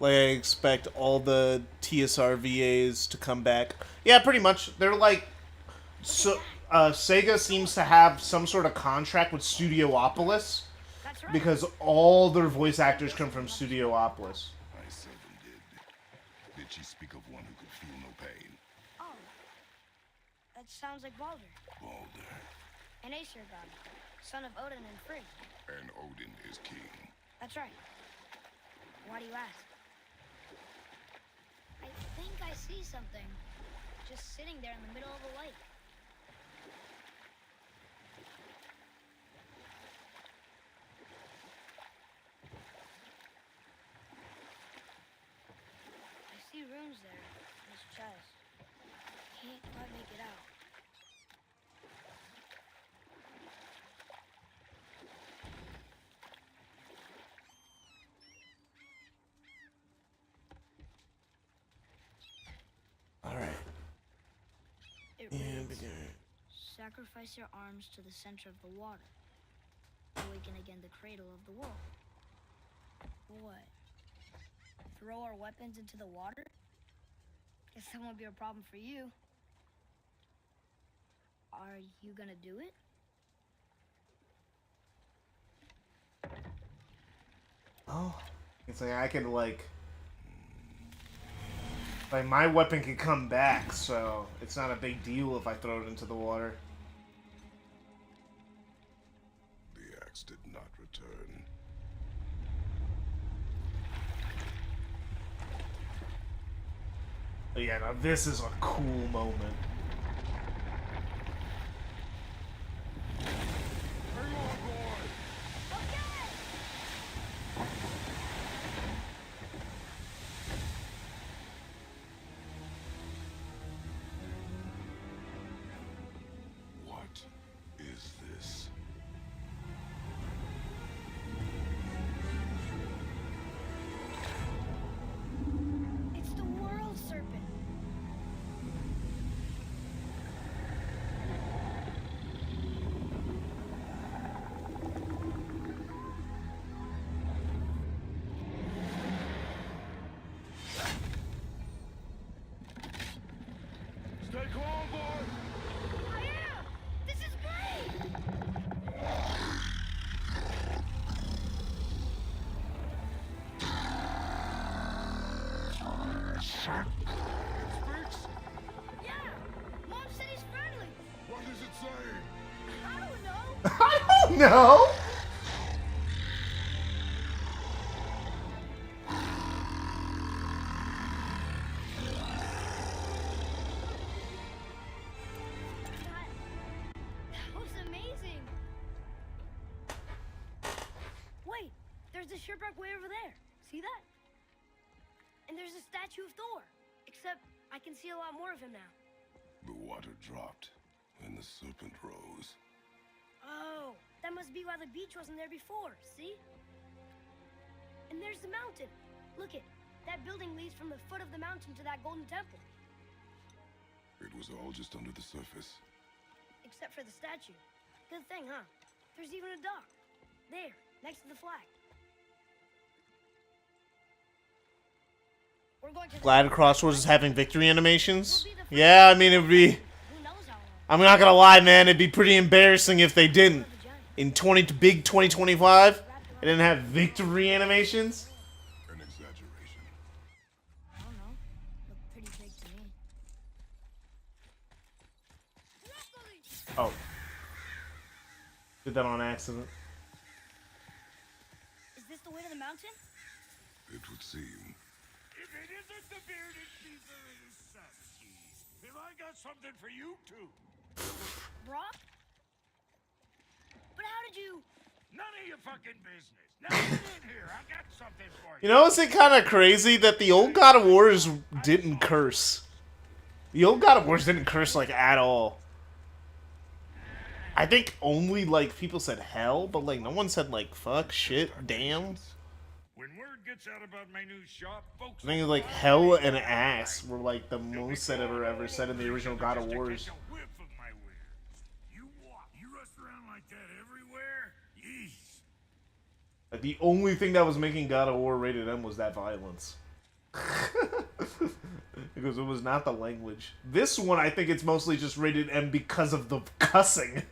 Like I expect all the TSR VAs to come back. Yeah, pretty much. They're like, so Sega seems to have some sort of contract with Studiopolis, That's right. because all their voice actors come from Studiopolis. I seldom did. Did she speak of one who could feel no pain? Oh. That sounds like Baldur. Baldur. An Aesir god. Son of Odin and Frigg. And Odin is king. That's right. Why do you ask? I think I see something. Just sitting there in the middle of a lake. I see runes there in his chest. Can't quite make it out. Alright. It And reads, begin. sacrifice your arms to the center of the water. Awaken again the cradle of the world. What? Throw our weapons into the water? Guess that won't be a problem for you. Are you gonna do it? Oh, it's like I could like my weapon can come back, so it's not a big deal if I throw it into the water. The axe did not return. But yeah, now this is a cool moment. What is this? It's the world serpent. Stay calm, boy! I am! This is great! Speaks? Yeah! Mom said he's friendly! What does it say? I don't know! I don't know. That was amazing! Wait! There's the shipwreck way over there. See that? And there's a statue of Thor. Except I can see a lot more of him now. The water dropped, and the serpent rose. Oh, that must be why the beach wasn't there before, see? And there's the mountain. Look it, that building leads from the foot of the mountain to that golden temple. It was all just under the surface. Except for the statue. Good thing, huh? There's even a dock. There, next to the flag. We're going to Glad Crossroads is having victory animations. Yeah, I mean, it'd be... Who knows how long? I'm not gonna lie, man. It'd be pretty embarrassing if they didn't. In big 2025, they didn't have victory animations. An exaggeration. I don't know. Looked pretty big to me. Oh. Did that on accident. Is this the way to the mountain? It would seem. If it isn't the bearded keeper, it is Sasuke. Have I got something for you too? Brock? But how did you... None of your fucking business. Now get in here. I got something for You know, isn't it kind of crazy that the old God of Wars didn't curse? The old God of Wars didn't curse, like, at all. I think only, like, people said hell, but, like, no one said, like, fuck, shit, damn. When word gets out about my new shop, folks. I think, like, hell and ass were, like, the most that ever said in the original God of Wars. You what? You rush around like that everywhere? Yeesh. Like, the only thing that was making God of War rated M was that violence. Because it was not the language. This one, I think it's mostly just rated M because of the cussing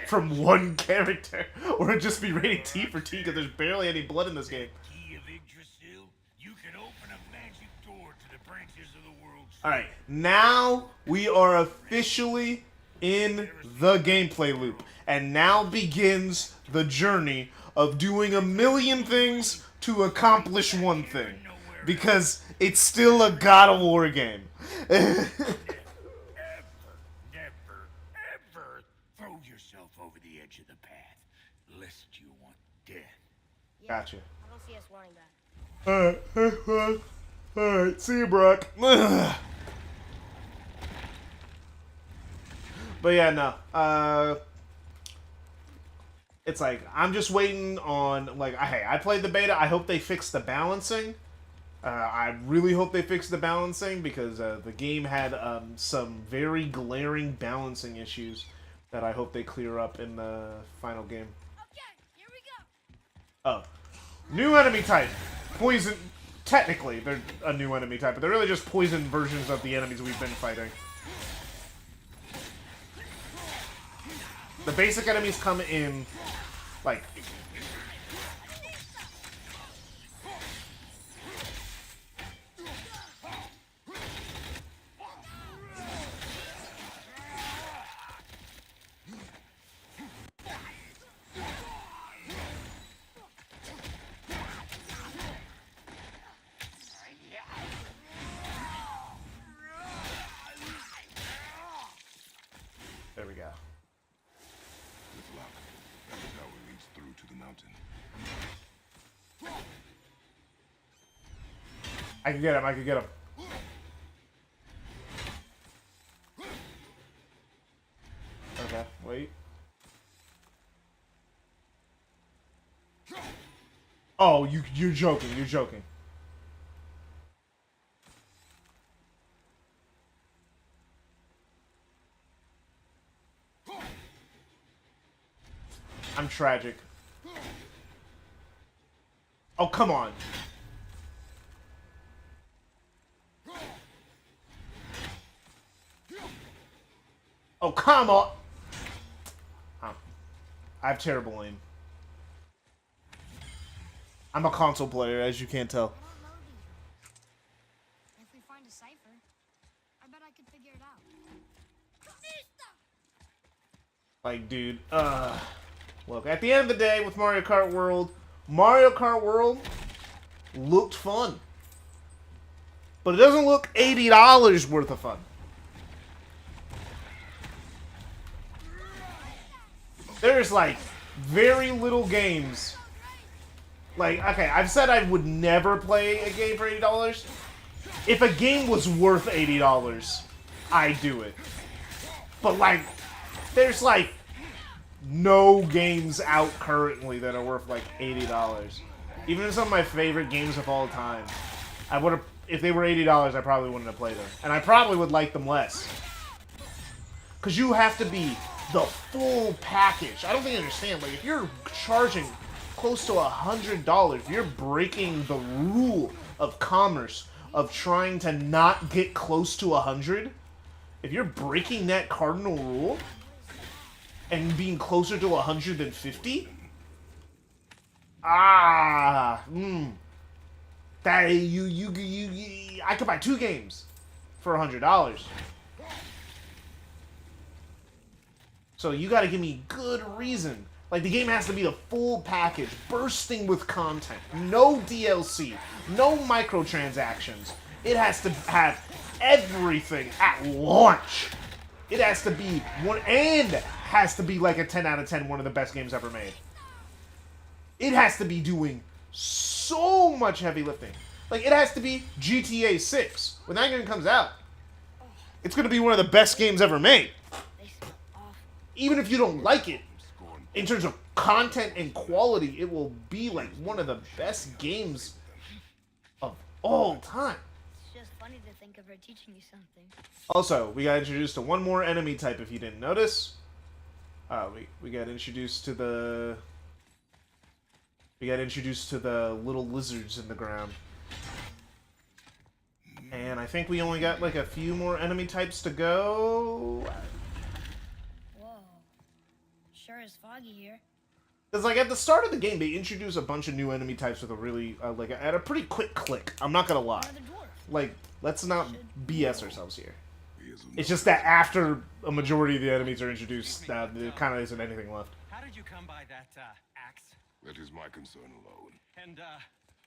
from one character. Or it'd just be rated T for T because there's barely any blood in this game. Key of Yggdrasil, you can open a magic door to the branches of the world. Alright, now we are officially in the gameplay loop. And now begins the journey of doing a million things to accomplish one thing. Because it's still a God of War game. Never throw yourself over the edge of the path, lest you want death. Gotcha. I don't see us wanting that. Alright, see you, Brock. But yeah, no. It's like, I'm just waiting on, like, hey, I played the beta. I hope they fix the balancing. I really hope they fix the balancing because the game had some very glaring balancing issues that I hope they clear up in the final game. Okay, here we go. Oh. New enemy type. Poison. Technically, they're a new enemy type, but they're really just poison versions of the enemies we've been fighting. The basic enemies come in, like... There we go. With luck, that tower leads through to the mountain. I can get him, I can get him. Okay, wait. Oh, you're joking, you're joking. I'm tragic. Oh, come on. Oh, come on. Oh, I have terrible aim. I'm a console player, as you can't tell. It won't load either. If we find a cipher, I bet I could figure it out. Like, dude, look, at the end of the day, with Mario Kart World looked fun. But it doesn't look $80 worth of fun. There's, like, very little games. Like, okay, I've said I would never play a game for $80. If a game was worth $80, I'd do it. But, like, there's, like, no games out currently that are worth, like, $80. Even some of my favorite games of all time, I would have, if they were $80, I probably wouldn't have played them. And I probably would like them less. Because you have to be the full package. I don't think you understand. Like, if you're charging close to $100, you're breaking the rule of commerce of trying to not get close to 100. If you're breaking that cardinal rule and being closer to 100 than 50, that you I could buy 2 games for $100. So you got to give me good reason. Like, the game has to be the full package, bursting with content, no DLC, no microtransactions. It has to have everything at launch. It has to be one, and has to be like a 10 out of 10, one of the best games ever made. It has to be doing so much heavy lifting. Like, it has to be GTA 6. When that game comes out, it's going to be one of the best games ever made. Even if you don't like it, in terms of content and quality, it will be like one of the best games of all time. It's just funny to think of her teaching you something. Also, we got introduced to one more enemy type if you didn't notice. We got introduced to the... We got introduced to the little lizards in the ground. And I think we only got like a few more enemy types to go. Whoa. Sure is foggy here. Because, like, at the start of the game, they introduce a bunch of new enemy types with a really, at a pretty quick click. I'm not gonna lie. Another dwarf. Like, let's not BS ourselves here. It's just that after a majority of the enemies are introduced, there kind of isn't anything left. How did you come by that, axe? That is my concern alone. And,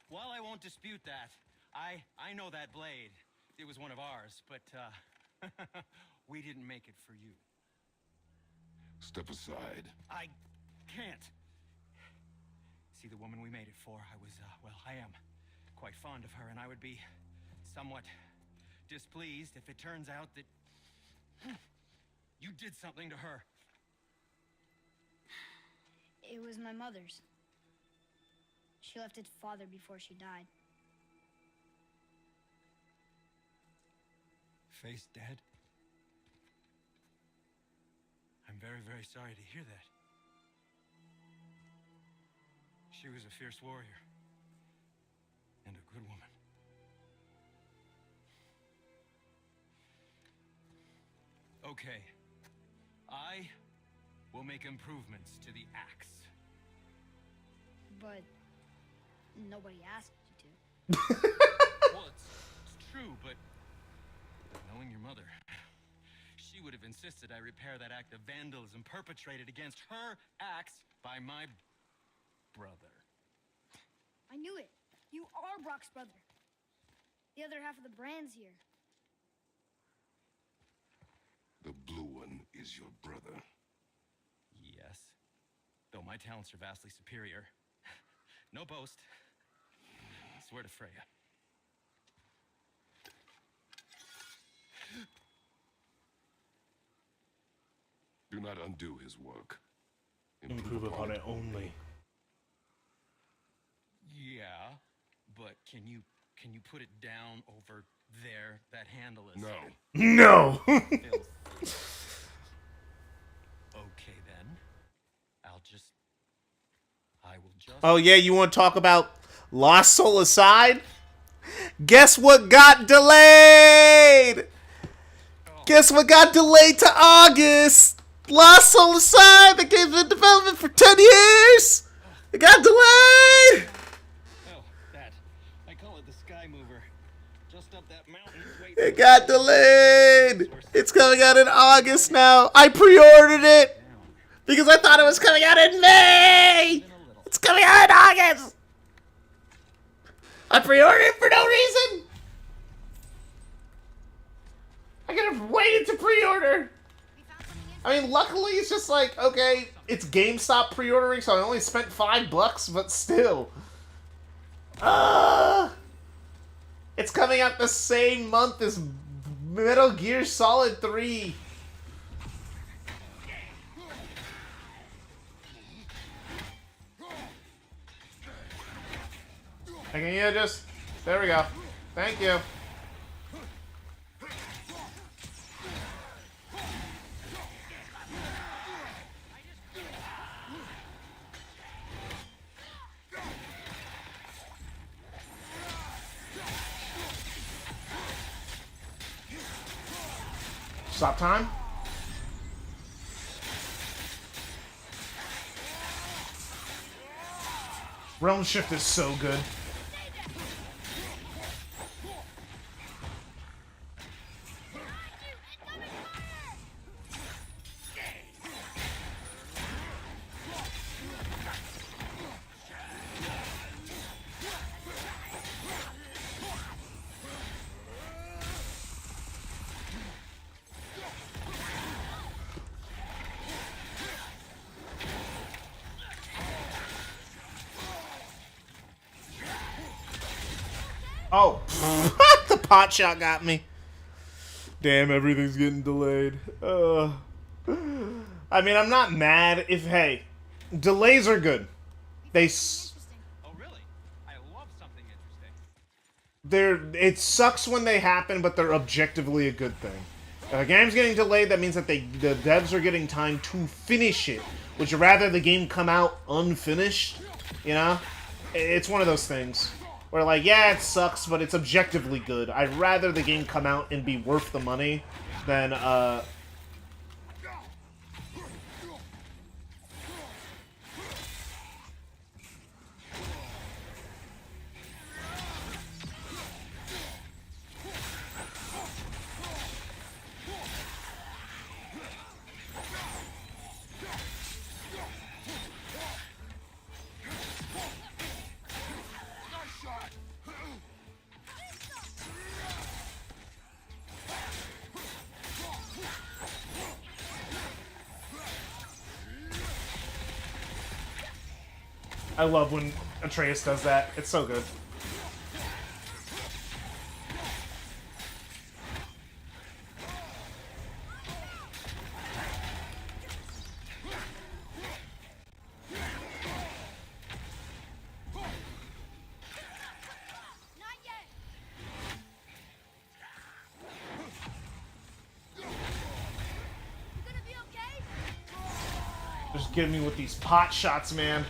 while I won't dispute that, I know that blade. It was one of ours, but, we didn't make it for you. Step aside. I can't. See, the woman we made it for, well, I am quite fond of her, and I would be somewhat displeased if it turns out that you did something to her. It was my mother's. She left its father before she died. Face dead? I'm very, very sorry to hear that. She was a fierce warrior. and a good woman. Okay. I will make improvements to the axe. But nobody asked you to. Well, it's true, but knowing your mother, she would have insisted I repair that act of vandalism perpetrated against her axe by my brother. I knew it. You are Brock's brother. The other half of the brand's here. The blue one is your brother. Yes. Though my talents are vastly superior. No boast. I swear to Freya. Do not undo his work. Improve upon it only. Yeah, but can you put it down over there? That handle is No. No! filthy. Okay then. I will just Oh yeah, you want to talk about Lost Soul Aside? Guess what got delayed? Guess what got delayed to August? Lost Soul Aside, the game's been in development for 10 years! It got delayed! Oh, that. I call it the Sky Mover. Just up that mountain. Wait. It got delayed! It's coming out in August now. I pre-ordered it because I thought it was coming out in May! It's coming out in August! I pre-ordered it for no reason! I could have waited to pre-order! I mean, luckily it's just like, okay, it's GameStop pre-ordering, so I only spent $5, but still. It's coming out the same month as Metal Gear Solid 3. Can you just... There we go. Thank you. Stop time. Realm Shift is so good. Oh, the pot shot got me. Damn, everything's getting delayed. I mean, I'm not mad if, hey, delays are good. They, Oh, really? I love something interesting. it sucks when they happen, but they're objectively a good thing. If a game's getting delayed, that means that the devs are getting time to finish it. Would you rather the game come out unfinished? You know? It's one of those things. Where, like, yeah, it sucks, but it's objectively good. I'd rather the game come out and be worth the money than, I love when Atreus does that. It's so good. Not yet. You gonna be okay? Just get me with these pot shots, man.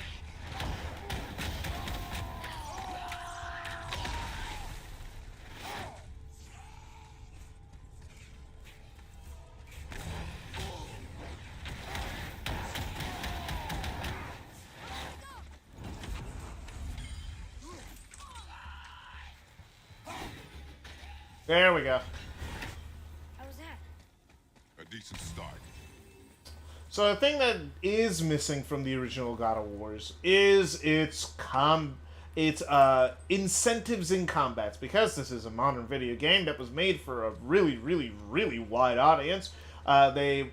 There we go. How was that? A decent start. So the thing that is missing from the original God of Wars is its incentives in combats, because this is a modern video game that was made for a really, really, really wide audience. The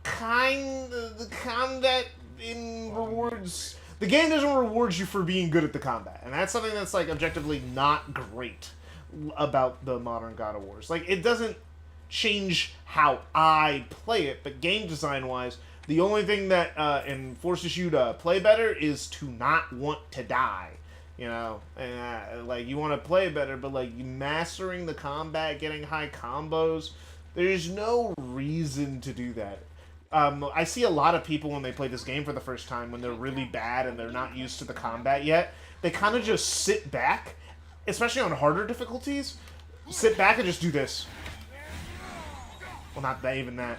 combat in rewards. The game doesn't reward you for being good at the combat, and that's something that's like objectively not great about the modern God of Wars. Like, it doesn't change how I play it, but game design wise, the only thing that forces you to play better is to not want to die. You know, and like, you want to play better, but like, you mastering the combat, getting high combos, there's no reason to do that. I see a lot of people when they play this game for the first time, when they're really bad and they're not used to the combat yet, they kind of just sit back, especially on harder difficulties, sit back and just do this. Well, not that, even that.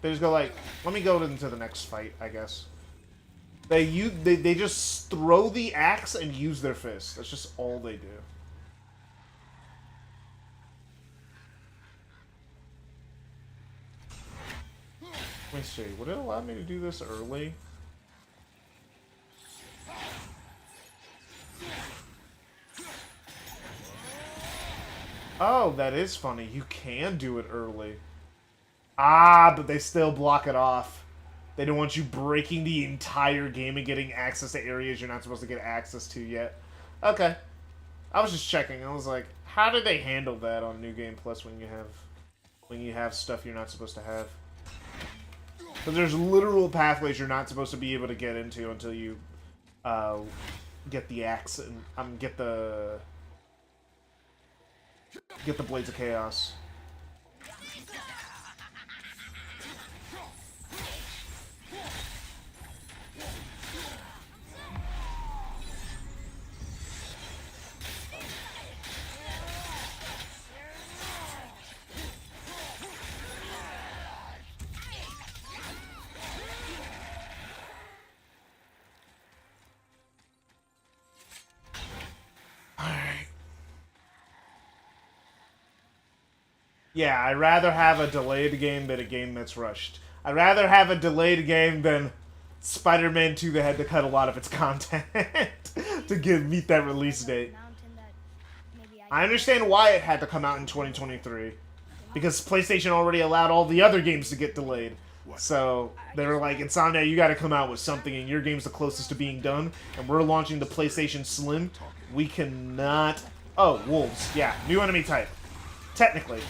They just go like, let me go into the next fight, I guess. They just throw the axe and use their fists. That's just all they do. Let me see. Would it allow me to do this early? Oh, that is funny. You can do it early. Ah, but they still block it off. They don't want you breaking the entire game and getting access to areas you're not supposed to get access to yet. Okay. I was just checking. I was like, how do they handle that on New Game Plus when you have stuff you're not supposed to have? But there's literal pathways you're not supposed to be able to get into until you get the axe and get the Blades of Chaos. Yeah, I'd rather have a delayed game than a game that's rushed. I'd rather have a delayed game than Spider-Man 2 that had to cut a lot of its content to meet that release date. I understand why it had to come out in 2023. Because PlayStation already allowed all the other games to get delayed. So they were like, Insomniac, you gotta come out with something, and your game's the closest to being done, and we're launching the PlayStation Slim. We cannot... Oh, wolves. Yeah, new enemy type. Technically.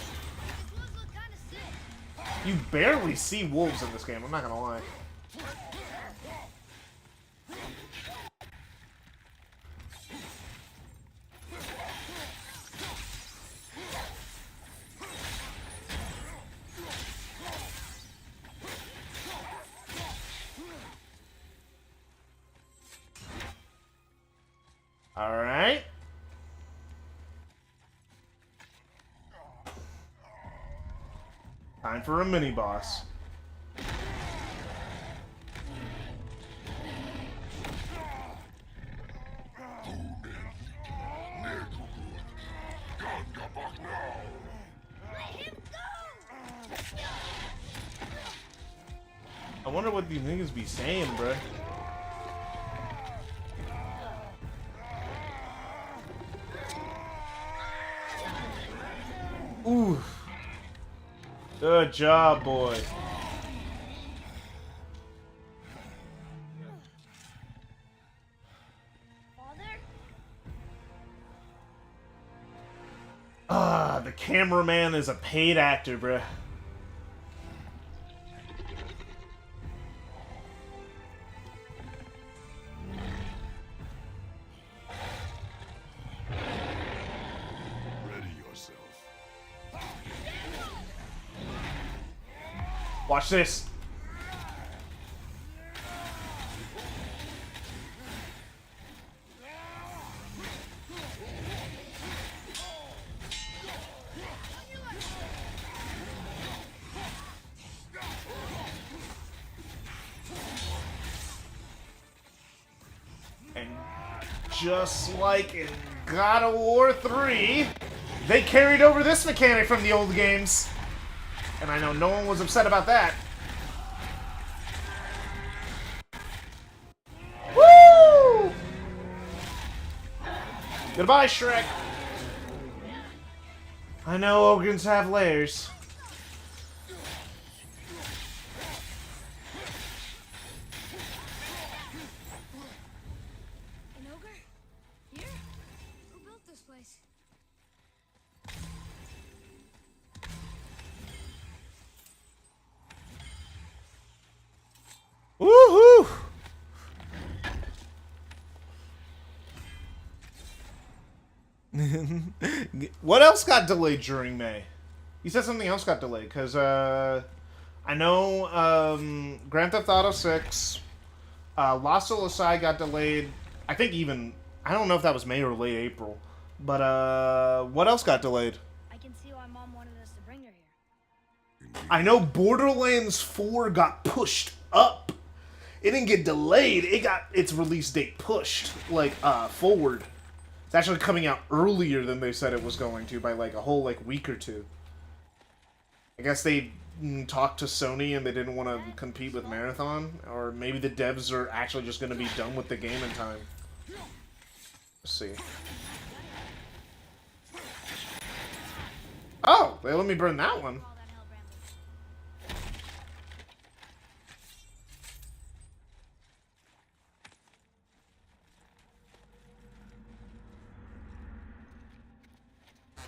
You barely see wolves in this game, I'm not gonna lie. Alright. Time for a mini-boss. I wonder what these niggas be saying, bruh. Ooh. Good job, boy. Ah, the cameraman is a paid actor, bruh. Watch this. And just like in God of War 3, They carried over this mechanic from the old games. And I know no one was upset about that. Woo! Goodbye, Shrek. I know ogres have layers. An ogre? Here? Who built this place? Woohoo! What else got delayed during May? You said something else got delayed, because, I know, Grand Theft Auto 6, Lost Soul Aside got delayed, I think even, I don't know if that was May or late April, but, what else got delayed? I can see why Mom wanted us to bring her here. I know Borderlands 4 got pushed up. It didn't get delayed, it got its release date pushed, like, forward. It's actually coming out earlier than they said it was going to by, like, a whole, like, week or two. I guess they talked to Sony and they didn't want to compete with Marathon. Or maybe the devs are actually just going to be done with the game in time. Let's see. Oh, they let me burn that one. All that hell, Bramble.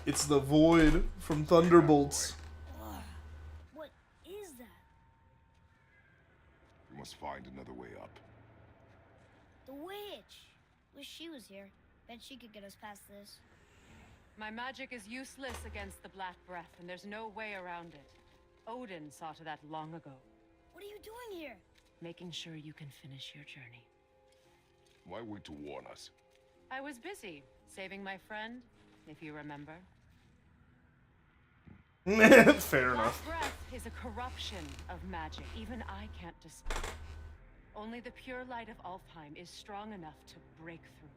It's the Void from Thunderbolts. What is that? We must find another way up. The witch! Wish she was here. Bet she could get us past this. My magic is useless against the Black Breath, and there's no way around it. Odin saw to that long ago. What are you doing here? Making sure you can finish your journey. Why wait to warn us? I was busy saving my friend, if you remember. Fair enough. Black breath is a corruption of magic. Even I can't dispel. Only the pure light of Alfheim is strong enough to break through.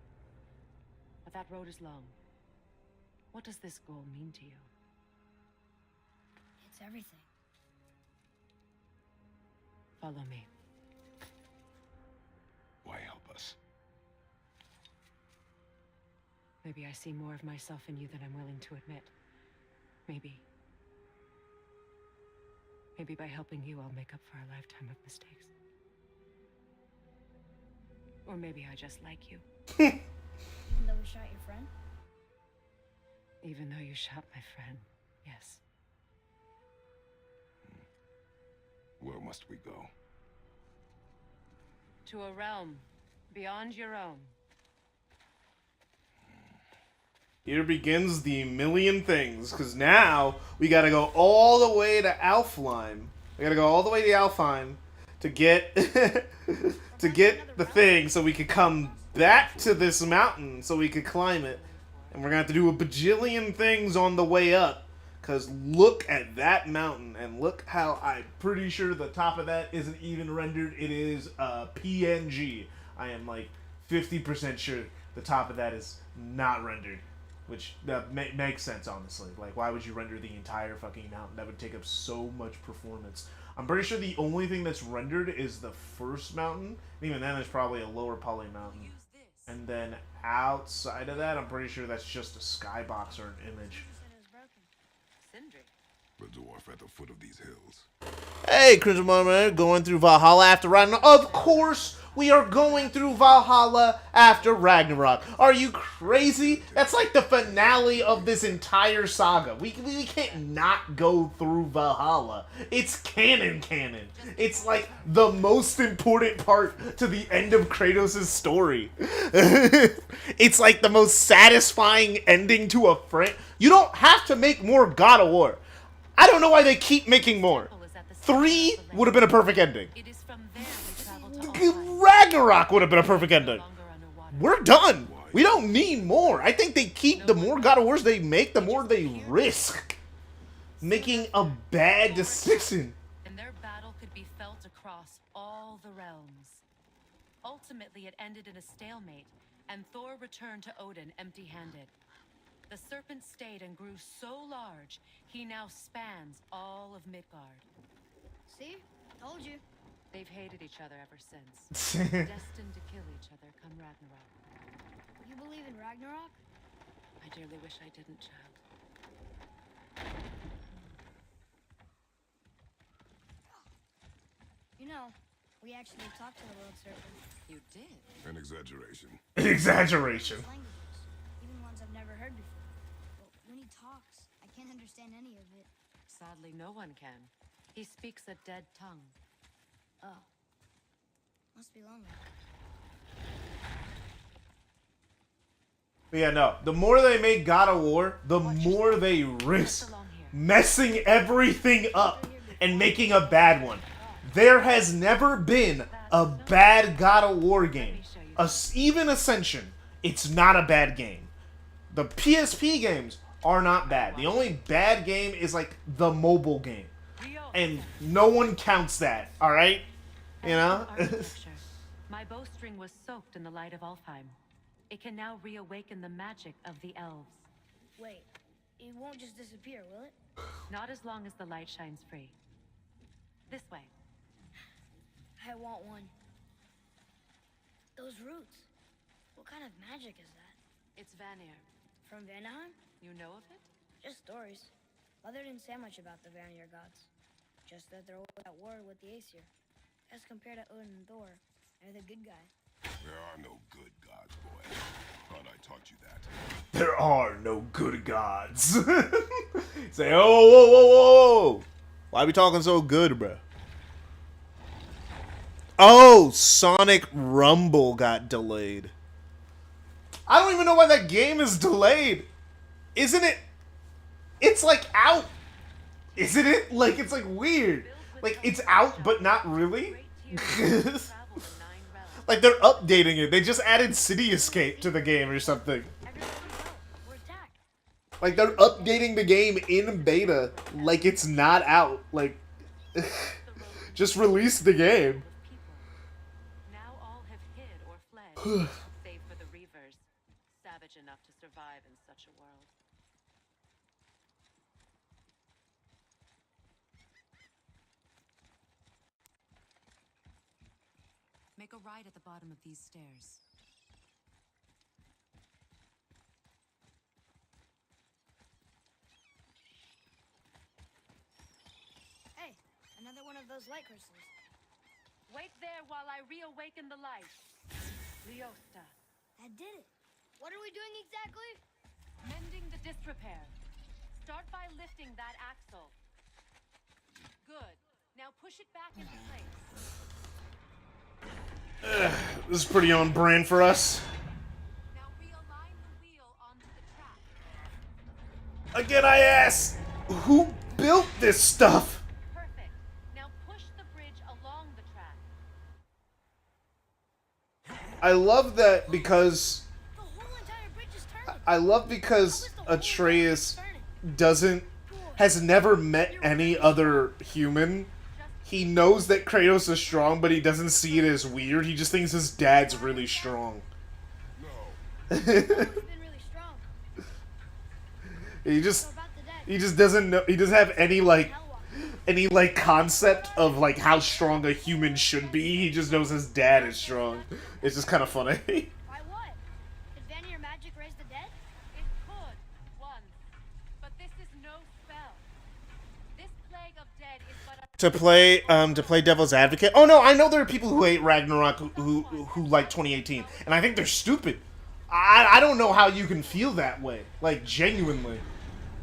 But that road is long. What does this goal mean to you? It's everything. Follow me. Why help us? Maybe I see more of myself in you than I'm willing to admit. Maybe. Maybe by helping you, I'll make up for a lifetime of mistakes. Or maybe I just like you. Even though we shot your friend? Even though you shot my friend, yes. Where must we go? To a realm beyond your own. Here begins the million things, because now we gotta go all the way to Alfheim. We gotta go all the way to Alfheim to get to get the thing, so we could come back to this mountain, so we could climb it. And we're gonna have to do a bajillion things on the way up, because look at that mountain, and look how I'm pretty sure the top of that isn't even rendered. It is PNG. I am like 50% sure the top of that is not rendered. Which makes sense, honestly. Like, why would you render the entire fucking mountain? That would take up so much performance. I'm pretty sure the only thing that's rendered is the first mountain. And even then, there's probably a lower poly mountain. And then outside of that, I'm pretty sure that's just a skybox or an image. You said it was broken. Sindri. The dwarf at the foot of these hills. Hey, Crimson Marmorator, going through Valhalla after Ragnarok. Of course, we are going through Valhalla after Ragnarok. Are you crazy? That's like the finale of this entire saga. We can't not go through Valhalla. It's canon. It's like the most important part to the end of Kratos' story. It's like the most satisfying ending to a friend. You don't have to make more God of War. I don't know why they keep making more. 3 would have been a perfect ending. It is from there we travel to Alfheim. Ragnarok would have been a perfect ending. Longer underwater. We're done. We don't need more. I think they keep the more God of Wars they make, the more they risk making a bad decision. And their battle could be felt across all the realms. Ultimately, it ended in a stalemate, and Thor returned to Odin empty-handed. The serpent stayed and grew so large, he now spans all of Midgard. See? Told you. They've hated each other ever since. Destined to kill each other come Ragnarok. You believe in Ragnarok? I dearly wish I didn't, child. You know, we actually talked to the world serpent. You did? An exaggeration. Exaggeration. Languages, even ones I've never heard before. But when he talks, I can't understand any of it. Sadly, no one can. He speaks a dead tongue. Oh. Must be lonely. But yeah, no. The more they make God of War, the more they risk messing everything up and making a bad one. There has never been a bad God of War game. Even Ascension, it's not a bad game. The PSP games are not bad. The only bad game is like the mobile game. And no one counts that, alright? You know? My bowstring was soaked in the light of Alfheim. It can now reawaken the magic of the elves. Wait, it won't just disappear, will it? Not as long as the light shines free. This way. I want one. Those roots. What kind of magic is that? It's Vanir. From Vanaheim? You know of it? Just stories. Mother didn't say much about the Vanir gods. Just that they're always at war with the Aesir. As compared to Odin and Thor, they're the good guy. There are no good gods, boy. Thought I taught you that. There are no good gods. Say, oh, whoa, whoa, whoa. Why we talking so good, bro? Oh, Sonic Rumble got delayed. I don't even know why that game is delayed. Isn't it? It's like out. Isn't it? Like, it's like weird. Like, it's out, but not really. Like, they're updating it. They just added City Escape to the game or something. Like, they're updating the game in beta like it's not out. Like, just release the game. Now all have hid or fled, save for the Reavers, savage enough to survive in such a world. Make a right at the bottom of these stairs. Hey, another one of those light crystals. Wait there while I reawaken the light. Leosta. That did it. What are we doing exactly? Mending the disrepair. Start by lifting that axle. Good. Now push it back into place. This is pretty on brand for us. Now realign the wheel onto the track. Again, I ask, who built this stuff? Perfect. Now push the bridge along the track. I love that because The whole entire bridge is turning. I love because Atreus has never met any other human. He knows that Kratos is strong, but he doesn't see it as weird. He just thinks his dad's really strong. No. He's been really strong. He So about the dead. just doesn't know. He doesn't have any concept of like how strong a human should be. He just knows his dad is strong. It's just kind of funny. Why what? Did Vanir magic raise the dead? It could, once. But this is no spell. This plague of dead is but a... To play devil's advocate. Oh no, I know there are people who hate Ragnarok who like 2018, and I think they're stupid. I don't know how you can feel that way, like genuinely.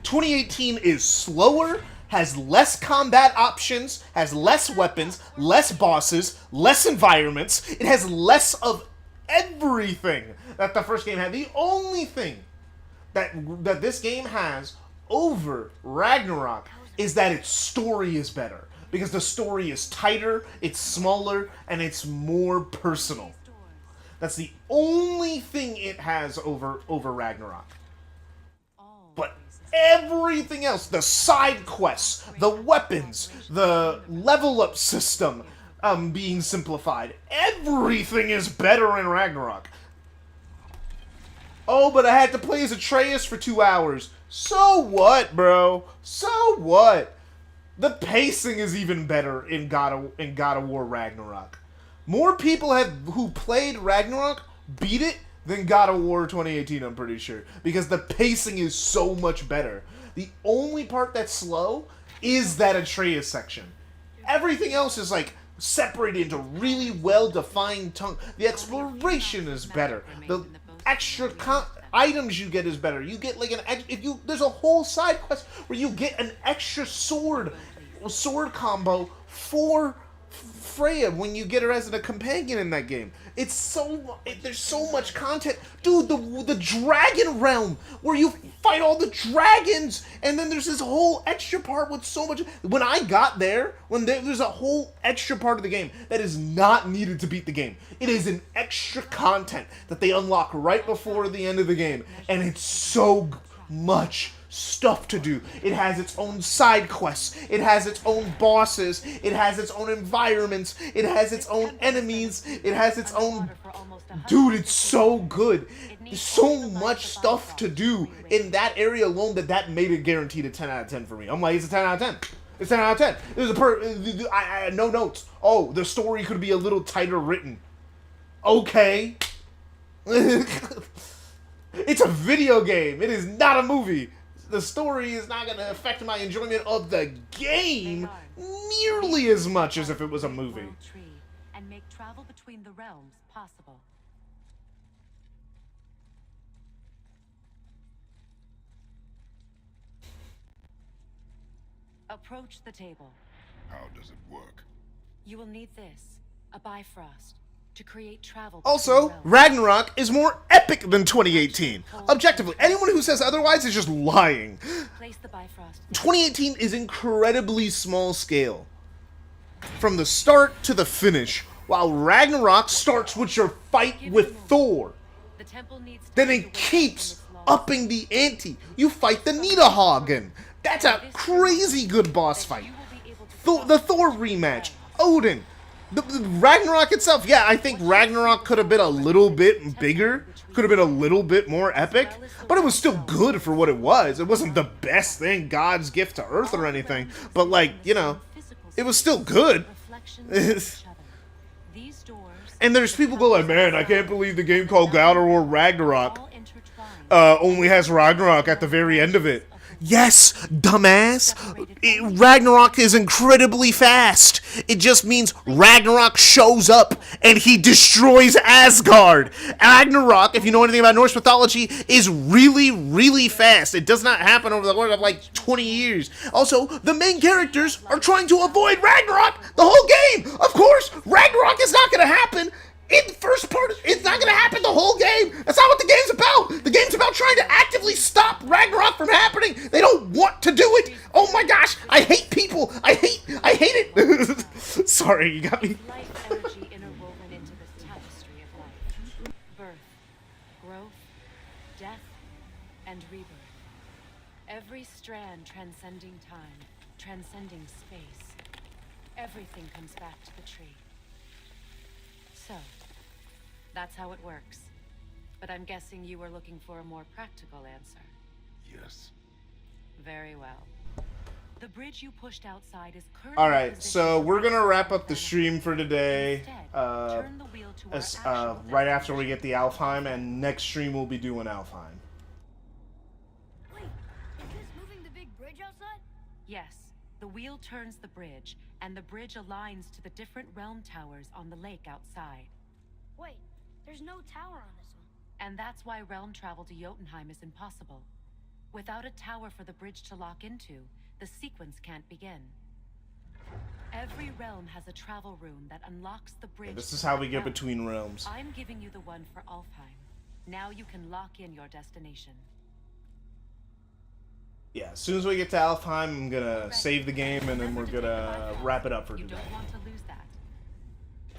2018 is slower, has less combat options, has less weapons, less bosses, less environments. It has less of everything that the first game had. The only thing that this game has over Ragnarok is that its story is better. Because the story is tighter, it's smaller, and it's more personal. That's the only thing it has over Ragnarok. But everything else, the side quests, the weapons, the level up system being simplified, everything is better in Ragnarok. Oh, but I had to play as Atreus for 2 hours. So what, bro? So what? The pacing is even better in God of War Ragnarok. More people who played Ragnarok beat it than God of War 2018, I'm pretty sure. Because the pacing is so much better. The only part that's slow is that Atreus section. Everything else is like separated into really well-defined The exploration is better. The extra items you get is better. You get like there's a whole side quest where you get an extra sword combo for Freya when you get her as a companion in that game. There's so much content, dude. The dragon realm where you fight all the dragons, and then there's this whole extra part with so much. When I got there, there's a whole extra part of the game that is not needed to beat the game. It is an extra content that they unlock right before the end of the game, and it's so much stuff to do. It has its own side quests. It has its own bosses. It has its own environments. It has its own enemies. It has its own... Dude, it's so good. There's so much stuff to do in that area alone that made it guaranteed a 10 out of 10 for me. I'm like, it's a 10 out of 10. It's 10 out of 10. There's I had no notes. Oh, the story could be a little tighter written. Okay. It's a video game. It is not a movie. The story is not going to affect my enjoyment of the game nearly as much as if it was a movie. And make travel between the realms possible. Approach the table. How does it work? You will need this, a Bifrost, to create travel. Also, Ragnarok is more epic than 2018. Objectively, anyone who says otherwise is just lying. Place the Bifrost. 2018 is incredibly small scale, from the start to the finish, while Ragnarok starts with your fight with Thor. The temple needs Then it keeps upping the ante. You fight the Nidahagen. That's a crazy good boss fight. The Thor rematch, Odin. The Ragnarok itself, yeah, I think Ragnarok could have been a little bit bigger, could have been a little bit more epic, but it was still good for what it was. It wasn't the best thing, God's gift to Earth or anything, but like, you know, it was still good. And there's people go like, man, I can't believe the game called God of War Ragnarok only has Ragnarok at the very end of it. Yes, dumbass. Ragnarok is incredibly fast. It just means Ragnarok shows up and he destroys Asgard. Ragnarok, if you know anything about Norse mythology, is really, really fast. It does not happen over the course of like 20 years. Also, the main characters are trying to avoid Ragnarok the whole game. Of course, Ragnarok is not going to happen. In the first part, it's not going to happen the whole game. That's not what the game's about. The game's about trying to actively stop Ragnarok from happening. They don't want to do it. Oh my gosh, I hate people. I hate it. Sorry, you got me. Life energy interwoven into this tapestry of life. Birth, growth, death, and rebirth. Every strand transcending time, transcending space. Everything comes back to the tree. So, that's how it works. But I'm guessing you were looking for a more practical answer. Yes. Very well. The bridge you pushed outside is currently... Alright, so we're going to wrap up the stream for today. Right after we get the Alfheim, and next stream we'll be doing Alfheim. Wait, is this moving the big bridge outside? Yes. The wheel turns the bridge, and the bridge aligns to the different realm towers on the lake outside. Wait, there's no tower on this one. And that's why realm travel to Jotunheim is impossible. Without a tower for the bridge to lock into, the sequence can't begin. Every realm has a travel rune that unlocks the bridge. Yeah, this is how we get between realms. I'm giving you the one for Alfheim. Now you can lock in your destination. Yeah, as soon as we get to Alfheim, I'm gonna save the game, and then we're gonna wrap it up for You today. don't want to lose that.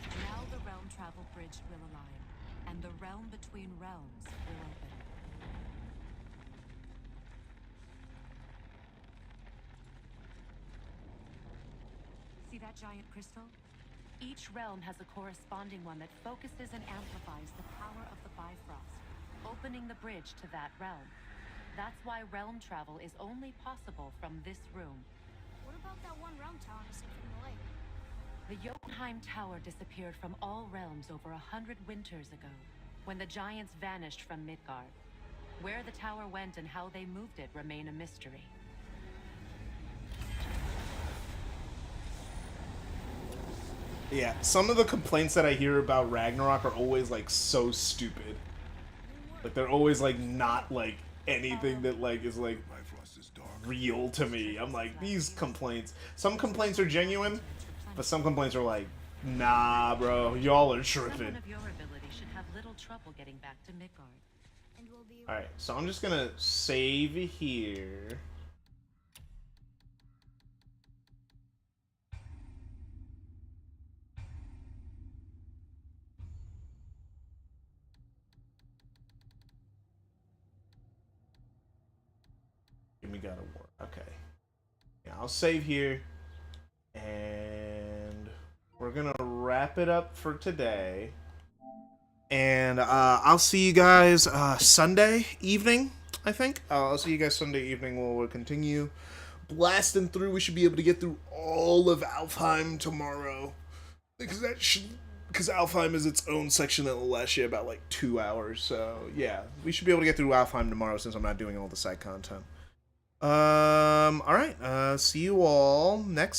Now the realm travel bridge will align, and the realm between realms will open. See that giant crystal? Each realm has a corresponding one that focuses and amplifies the power of the Bifrost. opening the bridge to that realm. That's why realm travel is only possible from this room. What about that one realm tower missing from the lake? The Jotunheim Tower disappeared from all realms over 100 winters ago, when the giants vanished from Midgard. Where the tower went and how they moved it remain a mystery. Yeah, some of the complaints that I hear about Ragnarok are always like so stupid. Like they're always like not like anything that like is like real to me. I'm like, these complaints. Some complaints are genuine, but some complaints are like, nah, bro, y'all are tripping. Someone of your ability should have little trouble getting back to Midgard. And we'll be Alright, so I'm just gonna save here. Give me God of War. Okay. Yeah, I'll save here. And we're gonna wrap it up for today. And I'll see you guys Sunday evening, I think. I'll see you guys Sunday evening where we'll continue blasting through. We should be able to get through all of Alfheim tomorrow. Because Alfheim is its own section that will last you about like 2 hours. So yeah, we should be able to get through Alfheim tomorrow since I'm not doing all the side content. Alright, see you all next